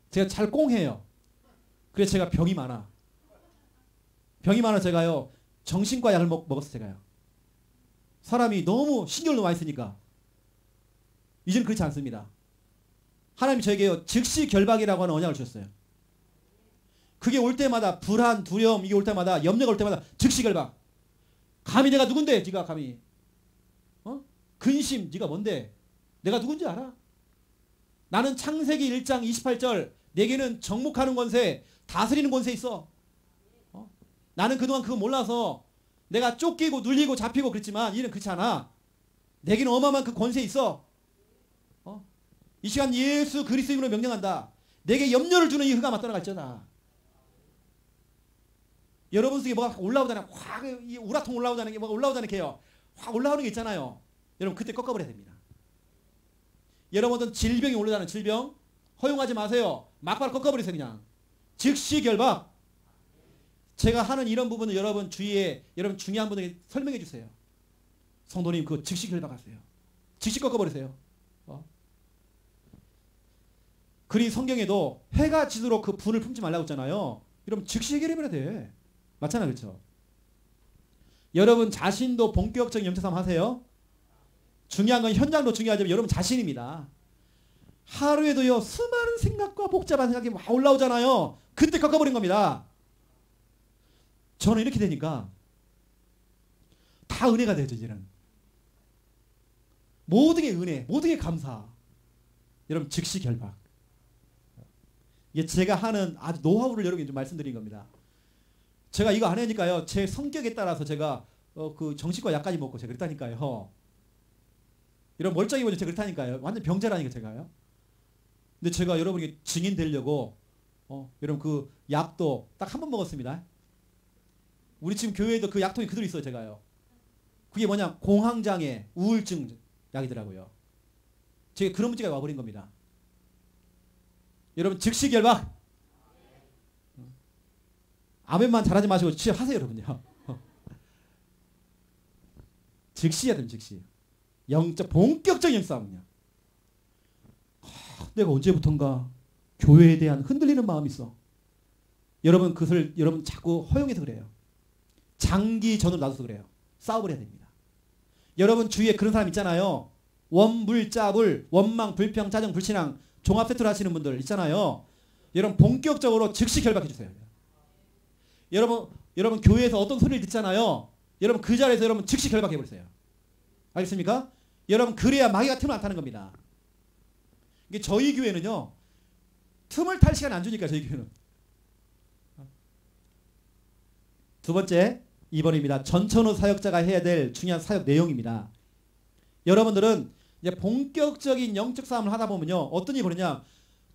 [SPEAKER 1] 제가 잘 꽁해요. 그래서 제가 병이 많아. 제가요 정신과 약을 먹었어요. 제가요. 사람이 너무 신경을 너무 많이 쓰니까 이제는 그렇지 않습니다. 하나님이 저에게요 즉시 결박이라고 하는 언약을 주셨어요. 그게 올 때마다 불안, 두려움 이게 올 때마다 염려가 올 때마다 즉시 결박. 감히 내가 누군데? 네가 감히 근심 네가 뭔데? 내가 누군지 알아? 나는 창세기 1장 28절 내게는 정복하는 권세 다스리는 권세 있어. 나는 그동안 그거 몰라서 내가 쫓기고 눌리고 잡히고 그랬지만 이는 그렇지 않아. 내게는 어마어마한 그 권세 있어. 이 시간 예수 그리스도 이름으로 명령한다. 내게 염려를 주는 이 흑암아 떠나갈지어다. 여러분 속에 뭐가 올라오잖아요. 확 이 우라통 올라오자는 게 뭐가 올라오자는 게요. 확 올라오는 게 있잖아요. 여러분 그때 꺾어버려야 됩니다. 여러분 어떤 질병이 올라가는 질병 허용하지 마세요. 막바로 꺾어버리세요. 그냥 즉시 결박. 제가 하는 이런 부분을 여러분 주위에 여러분 중요한 분에게 설명해 주세요. 성도님 그거 즉시 결박하세요. 즉시 꺾어버리세요. 그리 성경에도 해가 지도록 그 분을 품지 말라고 했잖아요. 여러분 즉시 해결해버려야 돼. 맞잖아요. 그렇죠? 여러분 자신도 본격적인 영적 싸움 하세요. 중요한 건 현장도 중요하지만 여러분 자신입니다. 하루에도요 수많은 생각과 복잡한 생각이 막 올라오잖아요. 그때 꺾어버린 겁니다. 저는 이렇게 되니까 다 은혜가 되죠. 이제는 모든 게 은혜, 모든 게 감사. 여러분 즉시 결박. 이게 제가 하는 아주 노하우를 여러분께 좀 말씀드린 겁니다. 제가 이거 안 하니까요. 제 성격에 따라서 제가 그 정신과 약까지 먹고 제가 그랬다니까요. 이런 멀쩡히 보죠. 제가 그렇다니까요. 완전 병자라니까 제가요. 근데 제가 여러분에게 증인 되려고 여러분 그 약도 딱 한 번 먹었습니다. 우리 지금 교회에도 그 약통이 그대로 있어요. 제가요. 그게 뭐냐 공황장애 우울증 약이더라고요. 제가 그런 문제가 와버린 겁니다. 여러분 즉시 결박. 아멘만 잘하지 마시고 하세요 여러분요. 즉시 해야 됩니다. 즉시. 영적 본격적인 싸움이냐. 내가 언제부턴가 교회에 대한 흔들리는 마음이 있어. 여러분 그것을 여러분 자꾸 허용해서 그래요. 장기전으로 놔둬서 그래요. 싸움을 해야 됩니다. 여러분 주위에 그런 사람 있잖아요. 원불자불 원망 불평 짜증 불신앙 종합 세트를 하시는 분들 있잖아요. 여러분 본격적으로 즉시 결박해 주세요. 여러분 교회에서 어떤 소리를 듣잖아요. 여러분 그 자리에서 여러분 즉시 결박해 버리세요. 알겠습니까? 여러분 그래야 마귀가 틈을 안 타는 겁니다. 이게 저희 교회는요. 틈을 탈 시간 안 주니까 저희 교회는. 두 번째 2번입니다. 전천후 사역자가 해야 될 중요한 사역 내용입니다. 여러분들은 이제 본격적인 영적 싸움을 하다 보면요. 어떤 일이 벌어지냐.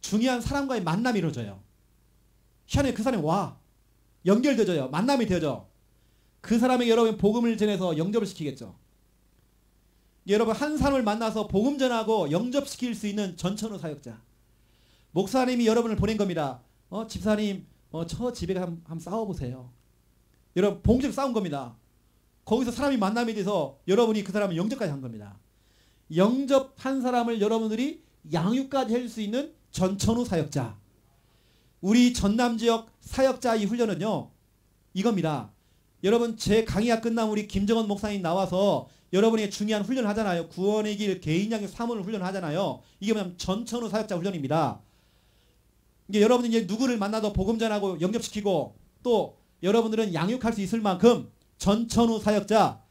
[SPEAKER 1] 중요한 사람과의 만남이 이루어져요. 희한해 그 사람이 와. 연결되어져요. 만남이 되어져. 그 사람에게 여러분 복음을 전해서 영접을 시키겠죠. 여러분 한 사람을 만나서 복음 전하고 영접시킬 수 있는 전천후 사역자. 목사님이 여러분을 보낸 겁니다. 집사님 저 집에 한번 싸워보세요. 여러분 본격 싸운 겁니다. 거기서 사람이 만남이 돼서 여러분이 그 사람을 영접까지 한 겁니다. 영접한 사람을 여러분들이 양육까지 할 수 있는 전천후 사역자. 우리 전남지역 사역자 이 훈련은요. 이겁니다. 여러분 제 강의가 끝나면 우리 김정원 목사님 나와서 여러분에게 중요한 훈련을 하잖아요. 구원의 길 개인양육 사문을 훈련을 하잖아요. 이게 뭐냐면 전천후 사역자 훈련입니다. 이게 여러분이 이제 누구를 만나도 복음 전하고 영접시키고 또 여러분들은 양육할 수 있을 만큼 전천후 사역자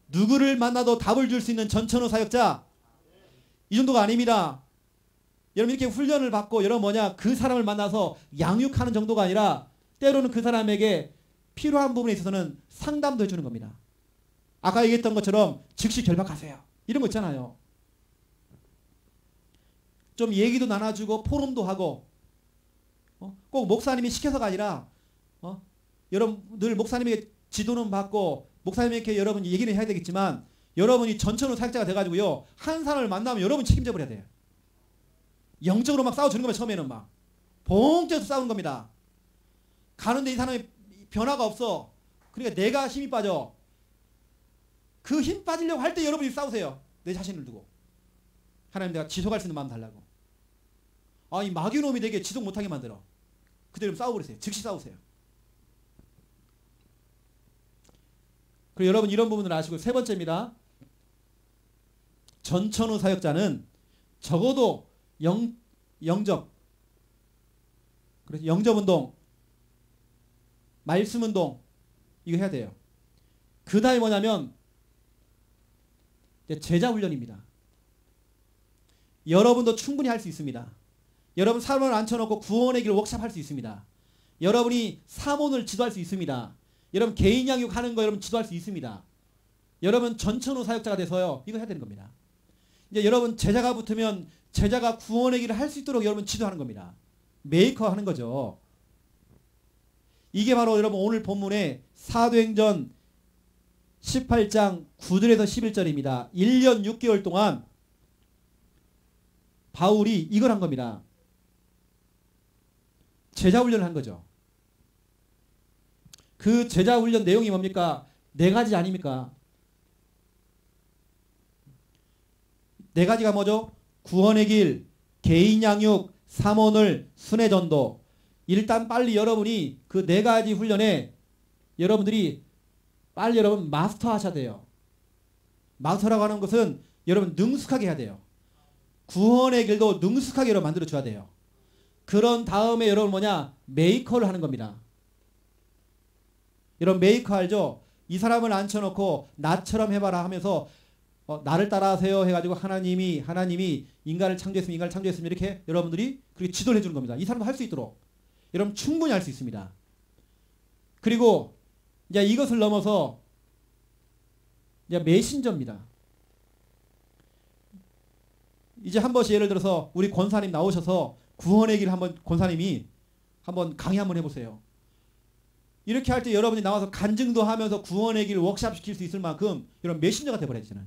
[SPEAKER 1] 누구를 만나도 답을 줄 수 있는 전천후 사역자 이 정도가 아닙니다. 여러분 이렇게 훈련을 받고 여러분 뭐냐 그 사람을 만나서 양육하는 정도가 아니라 때로는 그 사람에게 필요한 부분에 있어서는 상담도 해주는 겁니다. 아까 얘기했던 것처럼 즉시 결박하세요. 이런 거 있잖아요. 좀 얘기도 나눠주고 포럼도 하고 꼭 목사님이 시켜서가 아니라 여러분 늘 목사님에게 지도는 받고 목사님에게 여러분 얘기는 해야 되겠지만 여러분이 전천후 사역자가 돼가지고요. 한 사람을 만나면 여러분 책임져 버려야 돼요. 영적으로 막 싸워주는 겁니다. 처음에는 막 본격적으로 싸우는 겁니다. 가는데 이 사람이 변화가 없어. 그러니까 내가 힘이 빠져. 그 힘 빠지려고 할 때 여러분이 싸우세요. 내 자신을 두고. 하나님 내가 지속할 수 있는 마음 달라고. 이 마귀놈이 되게 지속 못하게 만들어. 그대로 싸워버리세요. 즉시 싸우세요. 그리고 여러분 이런 부분을 아시고 세 번째입니다. 전천후 사역자는 적어도 영접, 그래서 영접운동, 말씀운동 이거 해야 돼요. 그 다음에 뭐냐면 제자훈련입니다. 여러분도 충분히 할 수 있습니다. 여러분 사람을 앉혀놓고 구원의 길 워크샵 할 수 있습니다. 여러분이 사몬을 지도할 수 있습니다. 여러분 개인 양육하는 거 여러분 지도할 수 있습니다. 여러분 전천후 사역자가 돼서요. 이거 해야 되는 겁니다. 이제 여러분 제자가 붙으면 제자가 구원의 길을 할 수 있도록 여러분 지도하는 겁니다. 메이커 하는 거죠. 이게 바로 여러분 오늘 본문의 사도행전 18장 9절에서 11절입니다. 1년 6개월 동안 바울이 이걸 한 겁니다. 제자훈련을 한 거죠. 그 제자훈련 내용이 뭡니까? 네 가지 아닙니까? 네 가지가 뭐죠? 구원의 길, 개인 양육, 삼원을, 순회 전도. 일단 빨리 여러분이 그 네 가지 훈련에 여러분들이 빨리 여러분 마스터 하셔야 돼요. 마스터라고 하는 것은 여러분 능숙하게 해야 돼요. 구원의 길도 능숙하게 여러분 만들어 줘야 돼요. 그런 다음에 여러분 뭐냐? 메이커를 하는 겁니다. 여러분 메이커 알죠? 이 사람을 앉혀놓고 나처럼 해봐라 하면서 나를 따라하세요 해가지고 하나님이 인간을 창조했으면 이렇게 여러분들이 그렇게 지도를 해주는 겁니다. 이 사람도 할 수 있도록 여러분 충분히 할 수 있습니다. 그리고 이제 이것을 넘어서 이제 메신저입니다. 이제 한 번씩 예를 들어서 우리 권사님 나오셔서 구원의 길 한번 권사님이 한번 강의 한번 해보세요. 이렇게 할 때 여러분이 나와서 간증도 하면서 구원의 길 워크숍 시킬 수 있을 만큼 이런 메신저가 돼버려야 되잖아요.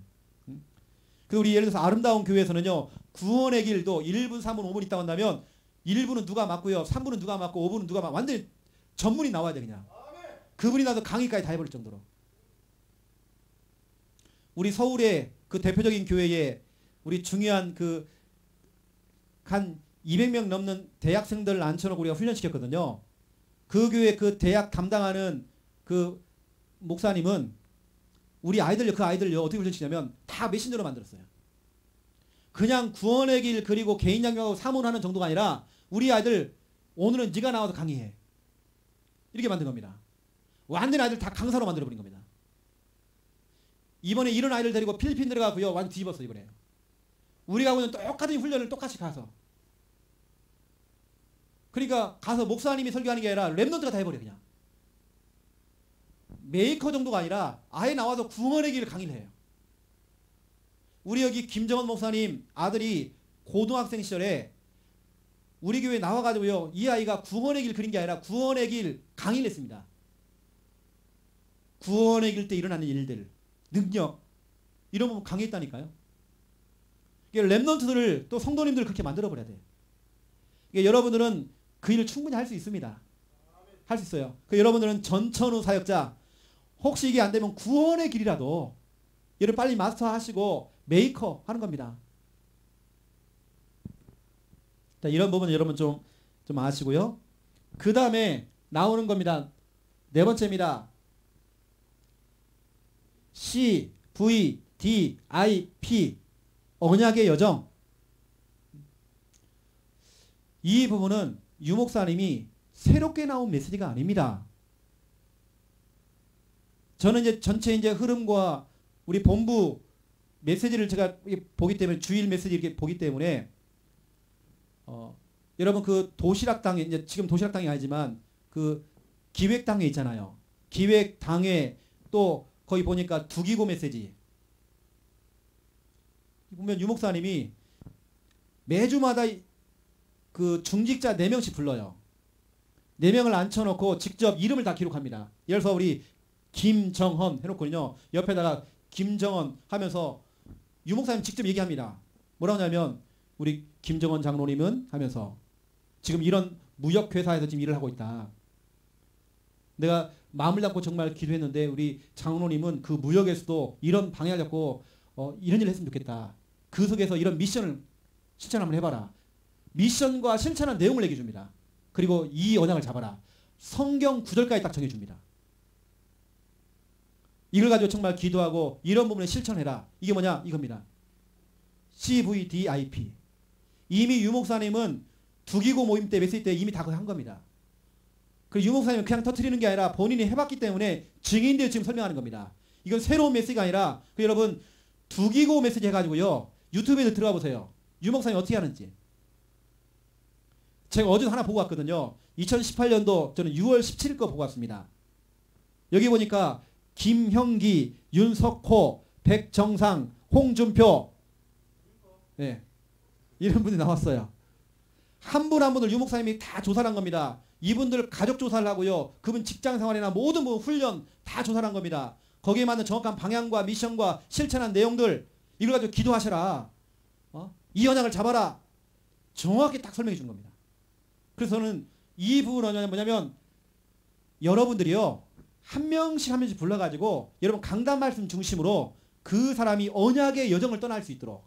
[SPEAKER 1] 그리고 우리 예를 들어서 아름다운 교회에서는요. 구원의 길도 1분, 3분, 5분 있다고 한다면 1분은 누가 맡고요. 3분은 누가 맡고 5분은 누가 맡고 완전히 전문이 나와야 돼 그냥. 그분이 나서 강의까지 다 해버릴 정도로. 우리 서울의 그 대표적인 교회에 우리 중요한 그 한 200명 넘는 대학생들을 앉혀놓고 우리가 훈련시켰거든요. 그 교회 그 대학 담당하는 그 목사님은 우리 아이들요, 그 아이들요 어떻게 훈련시키냐면 다 메신저로 만들었어요. 그냥 구원의 길 그리고 개인 양육하고 사문하는 정도가 아니라 우리 아이들 오늘은 네가 나와서 강의해. 이렇게 만든 겁니다. 완전히 아이들 다 강사로 만들어버린 겁니다. 이번에 이런 아이들 데리고 필리핀 들어가고요. 완전 뒤집었어 이번에. 우리가 하고 있는 똑같은 훈련을 똑같이 가서. 그러니까 가서 목사님이 설교하는 게 아니라 랩런트가 다 해버려 그냥. 메이커 정도가 아니라 아예 나와서 구원의 길을 강의를 해요. 우리 여기 김정원 목사님 아들이 고등학생 시절에 우리 교회에 나와가지고요. 이 아이가 구원의 길 그린 게 아니라 구원의 길 강의를 했습니다. 구원의 길 때 일어나는 일들, 능력 이런 부분 강의했다니까요. 랩런트들을 또 성도님들을 그렇게 만들어버려야 돼요. 여러분들은 그 일을 충분히 할 수 있습니다. 할 수 있어요. 여러분들은 전천후 사역자 혹시 이게 안 되면 구원의 길이라도 얘를 빨리 마스터하시고 메이커 하는 겁니다. 자, 이런 부분은 여러분 좀 아시고요. 그 다음에 나오는 겁니다. 네 번째입니다. CVDIP 언약의 여정. 이 부분은 유 목사님이 새롭게 나온 메시지가 아닙니다. 저는 이제 전체 이제 흐름과 우리 본부 메시지를 제가 보기 때문에 주일 메시지 이렇게 보기 때문에 여러분 그 도시락당에 이제 지금 도시락당이 아니지만 그 기획당에 있잖아요. 기획당에 또 거기 보니까 두기고 메시지 보면 유 목사님이 매주마다 그 중직자 4명씩 불러요. 4명을 앉혀놓고 직접 이름을 다 기록합니다. 예를 들어서 우리 김정헌 해놓고요. 옆에다가 김정헌 하면서 유 목사님 직접 얘기합니다. 뭐라고 하냐면 우리 김정헌 장로님은 하면서 지금 이런 무역회사에서 지금 일을 하고 있다. 내가 마음을 잡고 정말 기도했는데 우리 장로님은 그 무역에서도 이런 방향을 잡고 이런 일을 했으면 좋겠다. 그 속에서 이런 미션을 실천 한번 해봐라. 미션과 실천한 내용을 얘기해 줍니다. 그리고 이 언약을 잡아라. 성경 구절까지 딱 정해줍니다. 이걸 가지고 정말 기도하고 이런 부분에 실천해라. 이게 뭐냐? 이겁니다. CVDIP. 이미 유 목사님은 두기고 모임 때 메시지 때 이미 다 한 겁니다. 그리고 유 목사님은 그냥 터뜨리는 게 아니라 본인이 해봤기 때문에 증인되어 지금 설명하는 겁니다. 이건 새로운 메시지가 아니라 여러분 두기고 메시지 해가지고요. 유튜브에 들어가 보세요. 유 목사님 어떻게 하는지. 제가 어제도 하나 보고 왔거든요. 2018년도 저는 6월 17일 거 보고 왔습니다. 여기 보니까 김형기, 윤석호, 백정상, 홍준표 네. 이런 분이 나왔어요. 한 분 한 분을 유 목사님이 다 조사를 한 겁니다. 이분들 가족 조사를 하고요. 그분 직장 생활이나 모든 부분 훈련 다 조사를 한 겁니다. 거기에 맞는 정확한 방향과 미션과 실천한 내용들 이걸 가지고 기도하셔라. 이 언약을 잡아라. 정확히 딱 설명해 준 겁니다. 그래서 저는 이 부분은 뭐냐면 여러분들이요 한 명씩 불러가지고 여러분 강단 말씀 중심으로 그 사람이 언약의 여정을 떠날 수 있도록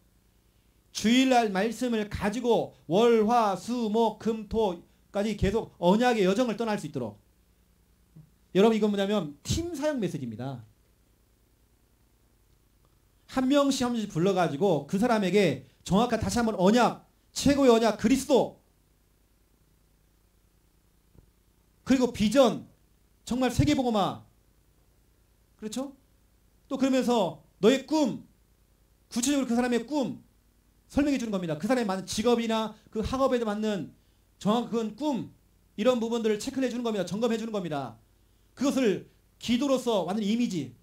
[SPEAKER 1] 주일날 말씀을 가지고 월, 화, 수, 목, 금, 토까지 계속 언약의 여정을 떠날 수 있도록 여러분 이건 뭐냐면 팀 사역 메시지입니다. 한 명씩 불러가지고 그 사람에게 정확한 다시 한번 언약, 최고의 언약 그리스도 그리고 비전 정말 세계복음화 그렇죠? 또 그러면서 너의 꿈 구체적으로 그 사람의 꿈 설명해 주는 겁니다. 그 사람의 맞는 직업이나 그 학업에 맞는 정확한 꿈 이런 부분들을 체크해 주는 겁니다. 점검해 주는 겁니다. 그것을 기도로서 완전 이미지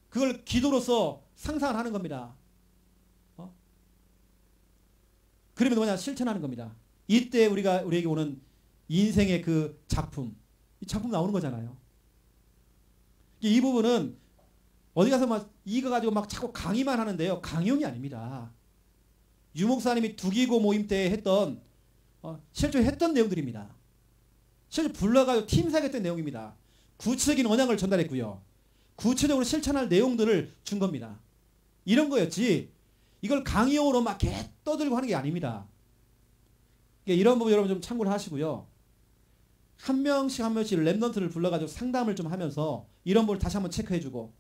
[SPEAKER 1] 그걸 기도로서 상상을 하는 겁니다. 그러면 뭐냐 실천하는 겁니다. 이때 우리에게 오는 인생의 그 작품 이 작품 나오는 거잖아요. 이 부분은 어디 가서 막 이거 가지고 막 자꾸 강의만 하는데요. 강의용이 아닙니다. 유목사님이 두기고 모임 때 했던 실제로 했던 내용들입니다. 실제로 불러가지고 팀 사역했던 내용입니다. 구체적인 언약을 전달했고요. 구체적으로 실천할 내용들을 준 겁니다. 이런 거였지 이걸 강의용으로 막 개 떠들고 하는 게 아닙니다. 이런 부분 여러분 좀 참고를 하시고요. 한 명씩 랩넌트를 불러가지고 상담을 좀 하면서 이런 부분을 다시 한번 체크해주고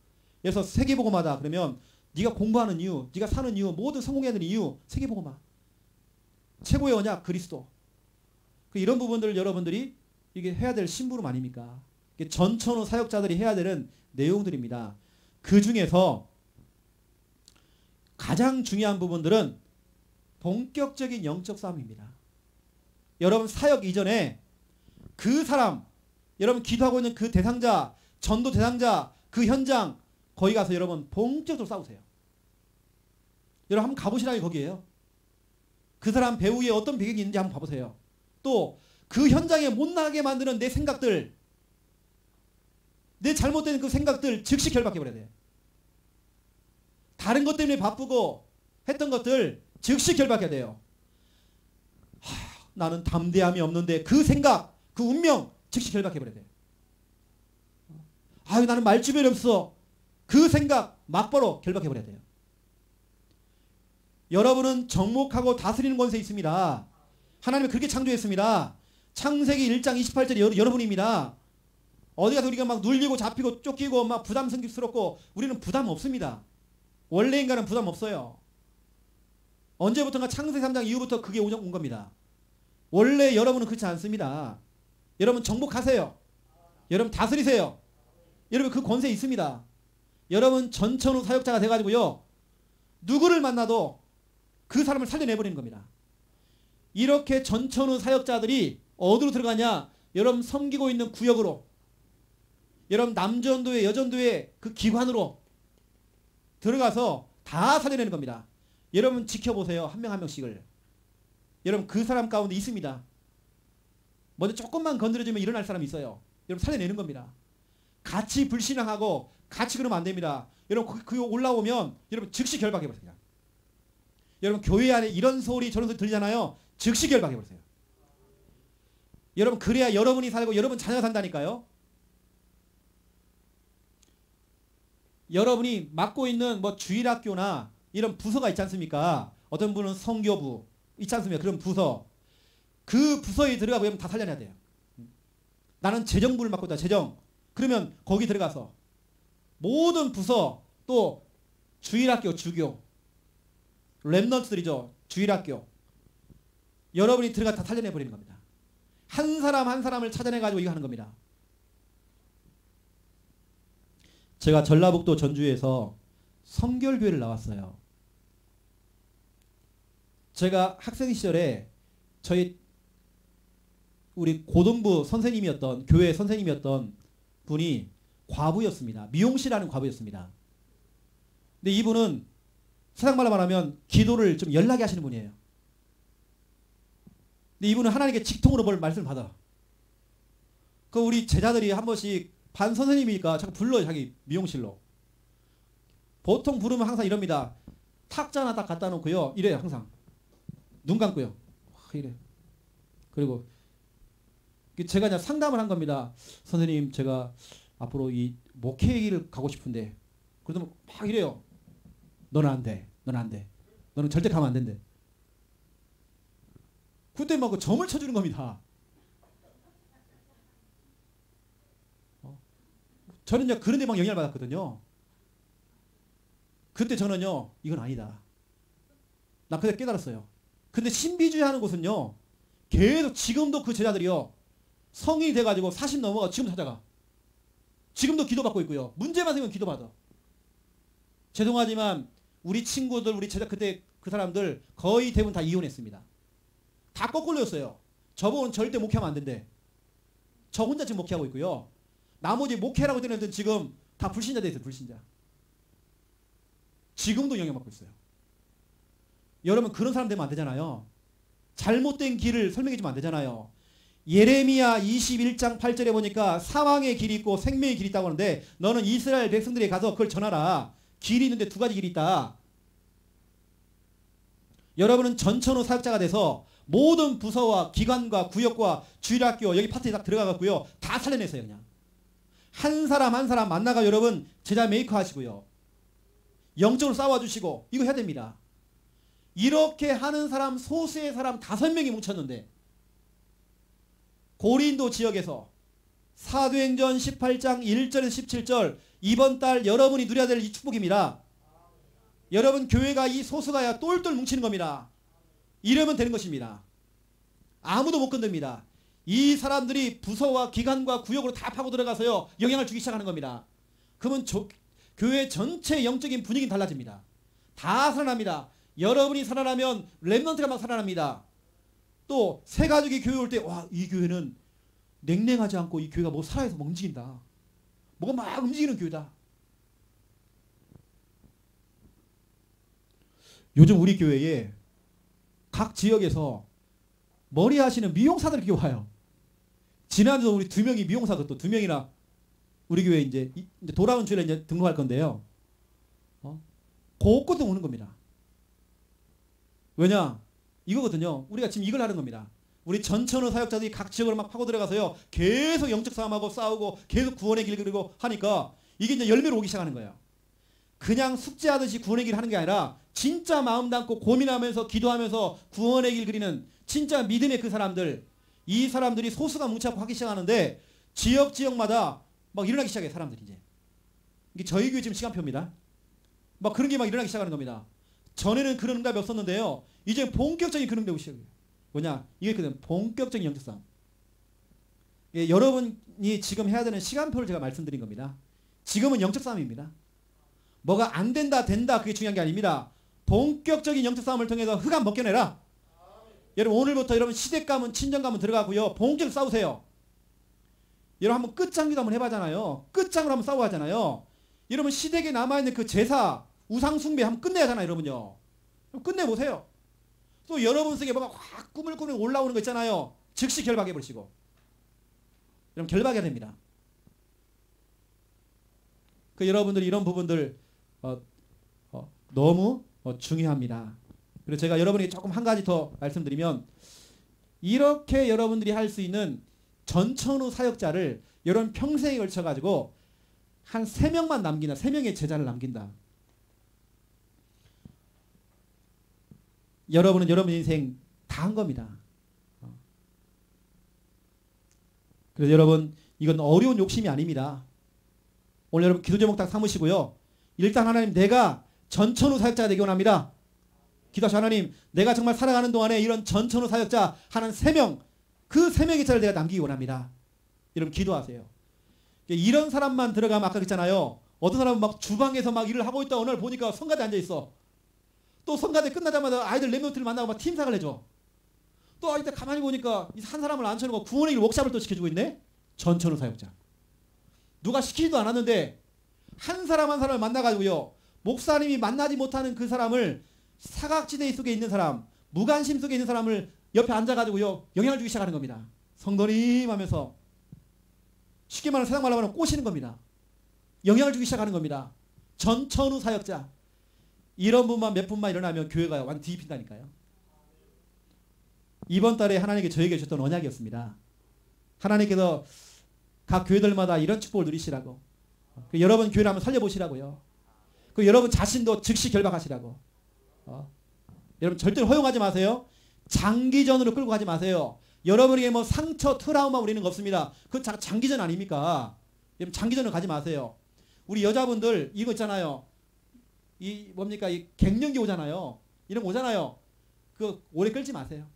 [SPEAKER 1] 그래서 세계복음화다 그러면 네가 공부하는 이유 네가 사는 이유 모든 성공해야 되는 이유 세계복음화 최고의 언약 그리스도 이런 부분들을 여러분들이 이게 해야 될 심부름 아닙니까? 이게 전천후 사역자들이 해야 되는 내용들입니다. 그 중에서 가장 중요한 부분들은 본격적인 영적 싸움입니다. 여러분 사역 이전에 그 사람 여러분 기도하고 있는 그 대상자 전도 대상자 그 현장 거기 가서 여러분 본격적으로 싸우세요. 여러분 한번 가보시라고 거기에요. 그 사람 배우에 어떤 배경이 있는지 한번 봐보세요. 또 그 현장에 못 나가게 만드는 내 생각들 내 잘못된 그 생각들 즉시 결박해버려야 돼요. 다른 것 때문에 바쁘고 했던 것들 즉시 결박해야 돼요. 나는 담대함이 없는데 그 생각 그 운명 즉시 결박해버려야 돼요. 나는 말주변이 없어. 그 생각 막바로 결박해버려야 돼요. 여러분은 정복하고 다스리는 권세 있습니다. 하나님은 그렇게 창조했습니다. 창세기 1장 28절이 여러분입니다. 어디 가서 우리가 막 눌리고 잡히고 쫓기고 막 부담스럽고 우리는 부담 없습니다. 원래 인간은 부담 없어요. 언제부턴가 창세기 3장 이후부터 그게 온 겁니다. 원래 여러분은 그렇지 않습니다. 여러분 정복하세요. 여러분 다스리세요. 여러분 그 권세 있습니다. 여러분 전천후 사역자가 돼가지고요. 누구를 만나도 그 사람을 살려내버리는 겁니다. 이렇게 전천후 사역자들이 어디로 들어가냐? 여러분 섬기고 있는 구역으로 여러분 남전도회 여전도회 그 기관으로 들어가서 다 살려내는 겁니다. 여러분 지켜보세요. 한 명 한 명씩을. 여러분 그 사람 가운데 있습니다. 먼저 조금만 건드려주면 일어날 사람이 있어요. 여러분 살려내는 겁니다. 같이 불신앙하고 같이 그러면 안 됩니다. 여러분 그 올라오면 여러분 즉시 결박해버리세요. 여러분 교회 안에 이런 소리 저런 소리 들리잖아요. 즉시 결박해버리세요. 여러분 그래야 여러분이 살고 여러분 자녀가 산다니까요. 여러분이 맡고 있는 뭐 주일학교나 이런 부서가 있지 않습니까? 어떤 분은 성교부 있지 않습니까? 그런 부서. 그 부서에 들어가 보면 다 살려내야 돼요. 나는 재정부를 맡고 있다. 재정. 그러면 거기 들어가서 모든 부서 또 주일학교 주교 랩넌트들이죠. 주일학교. 여러분이 들어가 다 살려내버리는 겁니다. 한 사람 한 사람을 찾아내가지고 이거 하는 겁니다. 제가 전라북도 전주에서 성결교회를 나왔어요. 제가 학생 시절에 우리 고등부 선생님이었던 교회 선생님이었던 분이 과부였습니다. 미용실하는 과부였습니다. 근데 이분은 세상 말로 말하면 기도를 좀 연락이 하시는 분이에요. 근데 이분은 하나님께 직통으로 뭘 말씀을 받아. 그 우리 제자들이 한 번씩 반 선생님이니까 자꾸 불러요. 자기 미용실로. 보통 부르면 항상 이럽니다. 탁자 하나 딱 갖다 놓고요. 이래요. 항상. 눈 감고요. 이래. 그리고 제가 그냥 상담을 한 겁니다. 선생님, 제가 앞으로 이 목회를 가고 싶은데, 그러더니 막 이래요. 너는 안 돼. 너는 안 돼. 너는 절대 가면 안 된대. 그때 막 그 점을 쳐주는 겁니다. 저는 이제 그런 데 막 영향을 받았거든요. 그때 저는요, 이건 아니다. 나 그때 깨달았어요. 근데 신비주의 하는 곳은요, 계속 지금도 그 제자들이요, 성인이 돼가지고 40 넘어가 지금 찾아가. 지금도 기도받고 있고요. 문제만 생기면 기도받아. 죄송하지만 우리 친구들, 우리 제자, 그때 그 사람들 거의 대부분 다 이혼했습니다. 다 거꾸로였어요. 저보고는 절대 목회하면 안 된대. 저 혼자 지금 목회하고 있고요. 나머지 목회라고 되는 애들은 지금 다 불신자 돼 있어요. 불신자. 지금도 영향받고 있어요. 여러분, 그런 사람 되면 안 되잖아요. 잘못된 길을 설명해 주면 안 되잖아요. 예레미야 21장 8절에 보니까 사망의 길이 있고 생명의 길이 있다고 하는데, 너는 이스라엘 백성들에게 가서 그걸 전하라. 길이 있는데 두 가지 길이 있다. 여러분은 전천후 사역자가 돼서 모든 부서와 기관과 구역과 주일학교 여기 파트에 딱 들어가갖고요, 다 살려냈어요. 그냥 한 사람 한 사람 만나가 여러분 제자 메이커 하시고요, 영적으로 싸워주시고 이거 해야 됩니다. 이렇게 하는 사람, 소수의 사람 5명이 뭉쳤는데, 고린도 지역에서 사도행전 18장 1절에서 17절, 이번 달 여러분이 누려야 될 이 축복입니다. 여러분 교회가 이 소수가 똘똘 뭉치는 겁니다. 이러면 되는 것입니다. 아무도 못 건듭니다. 이 사람들이 부서와 기관과 구역으로 다 파고 들어가서요, 영향을 주기 시작하는 겁니다. 그러면 교회 전체의 영적인 분위기는 달라집니다. 다 살아납니다. 여러분이 살아나면 렘넌트가 막 살아납니다. 또 새 가족이 교회 올 때, 와, 이 교회는 냉랭하지 않고 이 교회가 뭐 살아서 막 움직인다. 뭐가 막 움직이는 교회다. 요즘 우리 교회에 각 지역에서 머리 하시는 미용사들이 이렇게 와요. 지난주 우리 2명이 미용사, 그것도 2명이나 우리 교회에 이제 돌아온 주일에 이제 등록할 건데요. 곳곳에 오는 겁니다. 왜냐? 이거거든요. 우리가 지금 이걸 하는 겁니다. 우리 전천후 사역자들이 각 지역으로 막 파고 들어가서요, 계속 영적 싸움하고 싸우고 계속 구원의 길 그리고 하니까 이게 이제 열매로 오기 시작하는 거예요. 그냥 숙제하듯이 구원의 길 하는 게 아니라 진짜 마음 담고 고민하면서 기도하면서 구원의 길 그리는 진짜 믿음의 그 사람들, 이 사람들이 소수가 뭉쳐서 하기 시작하는데, 지역마다 막 일어나기 시작해요. 사람들이 이제. 이게 저희 교회 지금 시간표입니다. 막 그런 게 막 일어나기 시작하는 겁니다. 전에는 그런 응답이 없었는데요, 이제 본격적인 그런 응답이 시작해요. 뭐냐? 이게 그냥 본격적인 영적 싸움. 예, 여러분이 지금 해야 되는 시간표를 제가 말씀드린 겁니다. 지금은 영적 싸움입니다. 뭐가 안 된다 된다 그게 중요한 게 아닙니다. 본격적인 영적 싸움을 통해서 흑암 벗겨내라. 여러분 오늘부터 여러분 시댁가문 친정가문 들어가고요, 본격적으로 싸우세요. 여러분 한번 끝장기도 한번 해봐잖아요. 끝장으로 한번 싸워 하잖아요. 여러분 시댁에 남아있는 그 제사 우상 숭배 한번 끝내야 하잖아요. 여러분요, 끝내보세요. 또 여러분 속에 뭐가 확 꾸물꾸물 올라오는 거 있잖아요. 즉시 결박해버리시고. 여러분 결박해야 됩니다. 그 여러분들이 이런 부분들 너무 중요합니다. 그래서 제가 여러분에게 조금 한 가지 더 말씀드리면, 이렇게 여러분들이 할 수 있는 전천후 사역자를 여러분 평생에 걸쳐 가지고 한 3명만 남긴다. 3명의 제자를 남긴다. 여러분은 여러분 인생 다 한 겁니다. 그래서 여러분 이건 어려운 욕심이 아닙니다. 오늘 여러분 기도 제목 딱 삼으시고요. 일단 하나님, 내가 전천후 사역자가 되기 원합니다. 기도하시, 하나님, 내가 정말 살아가는 동안에 이런 전천후 사역자 한 3명, 그 3명의 자를 내가 남기기 원합니다. 여러분 기도하세요. 이런 사람만 들어가면 아까 그랬잖아요. 어떤 사람은 막 주방에서 막 일을 하고 있다 오늘 보니까 성가대 앉아있어. 또 성가대 끝나자마자 아이들 렘넌트를 만나고 막 팀상을 해줘. 또 이때 가만히 보니까 한 사람을 앉혀놓고 구원의 길 워크숍을 또 시켜주고 있네. 전천후 사역자. 누가 시키지도 않았는데 한 사람 한 사람을 만나가지고요, 목사님이 만나지 못하는 그 사람을, 사각지대 속에 있는 사람, 무관심 속에 있는 사람을 옆에 앉아가지고요, 영향을 주기 시작하는 겁니다. 성도님 하면서 쉽게 말하면 세상 말로 하면 꼬시는 겁니다. 영향을 주기 시작하는 겁니다. 전천후 사역자. 이런 분만 몇 분만 일어나면 교회가 완전 뒤집힌다니까요. 이번 달에 하나님께 저에게 주셨던 언약이었습니다. 하나님께서 각 교회들마다 이런 축복을 누리시라고. 여러분 교회를 한번 살려보시라고요. 여러분 자신도 즉시 결박하시라고. 여러분 절대로 허용하지 마세요. 장기전으로 끌고 가지 마세요. 여러분에게 뭐 상처, 트라우마 우리는 거 없습니다. 그건 장기전 아닙니까? 여러분 장기전으로 가지 마세요. 우리 여자분들 이거 있잖아요. 이 뭡니까? 이 갱년기 오잖아요. 이런 거 오잖아요. 그 오래 끌지 마세요.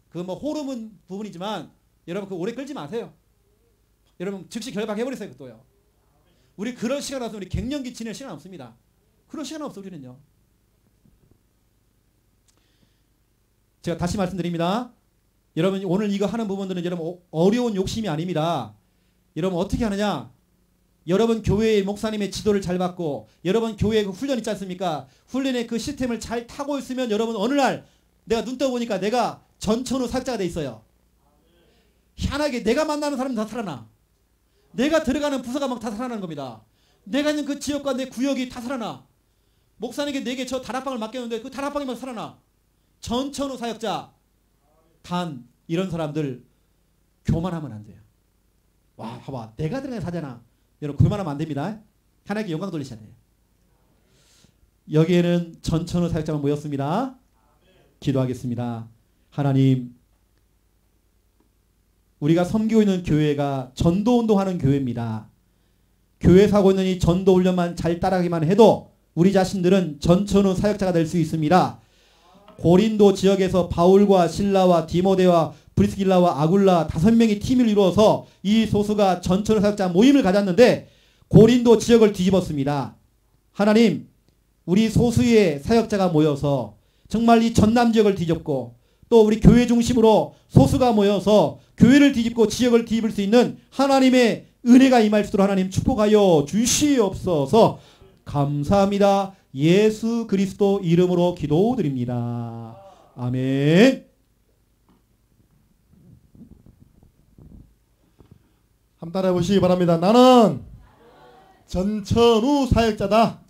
[SPEAKER 1] 그 뭐 호르몬 부분이지만 여러분 그 오래 끌지 마세요. 여러분 즉시 결박해버리세요. 그것도요. 우리 그럴 시간 없으면 우리 갱년기 지낼 시간 없습니다. 그럴 시간 없어 우리는요. 제가 다시 말씀드립니다. 여러분 오늘 이거 하는 부분들은 여러분 어려운 욕심이 아닙니다. 여러분 어떻게 하느냐? 여러분 교회의 목사님의 지도를 잘 받고 여러분 교회의 그 훈련 있지 않습니까? 훈련의 그 시스템을 잘 타고 있으면 여러분 어느 날 내가 눈 떠보니까 내가 전천후 사역자가 돼 있어요. 희한하게 내가 만나는 사람이 다 살아나. 내가 들어가는 부서가 막 다 살아나는 겁니다. 내가 있는 그 지역과 내 구역이 다 살아나. 목사님께 내게 저 다락방을 맡겼는데 그 다락방이 막 살아나. 전천후 사역자. 단 이런 사람들 교만하면 안 돼요. 와 봐봐 내가 들어가는 사잖아. 여러분 교만하면 안 됩니다. 하나님께 영광 돌리셔야 돼요. 여기에는 전천후 사역자만 모였습니다. 기도하겠습니다. 하나님 우리가 섬기고 있는 교회가 전도운동하는 교회입니다. 교회에서 하고 있는 이 전도훈련만 잘 따라가기만 해도 우리 자신들은 전천후 사역자가 될 수 있습니다. 고린도 지역에서 바울과 실라와 디모데와 브리스길라와 아굴라 5명이 팀을 이루어서 이 소수가 전천후 사역자 모임을 가졌는데 고린도 지역을 뒤집었습니다. 하나님 우리 소수의 사역자가 모여서 정말 이 전남 지역을 뒤집고 또 우리 교회 중심으로 소수가 모여서 교회를 뒤집고 지역을 뒤집을 수 있는 하나님의 은혜가 임할 수 있도록 하나님 축복하여 주시옵소서. 감사합니다. 예수 그리스도 이름으로 기도드립니다. 아멘.
[SPEAKER 2] 한번 따라해 보시기 바랍니다. 나는 전천후 사역자다.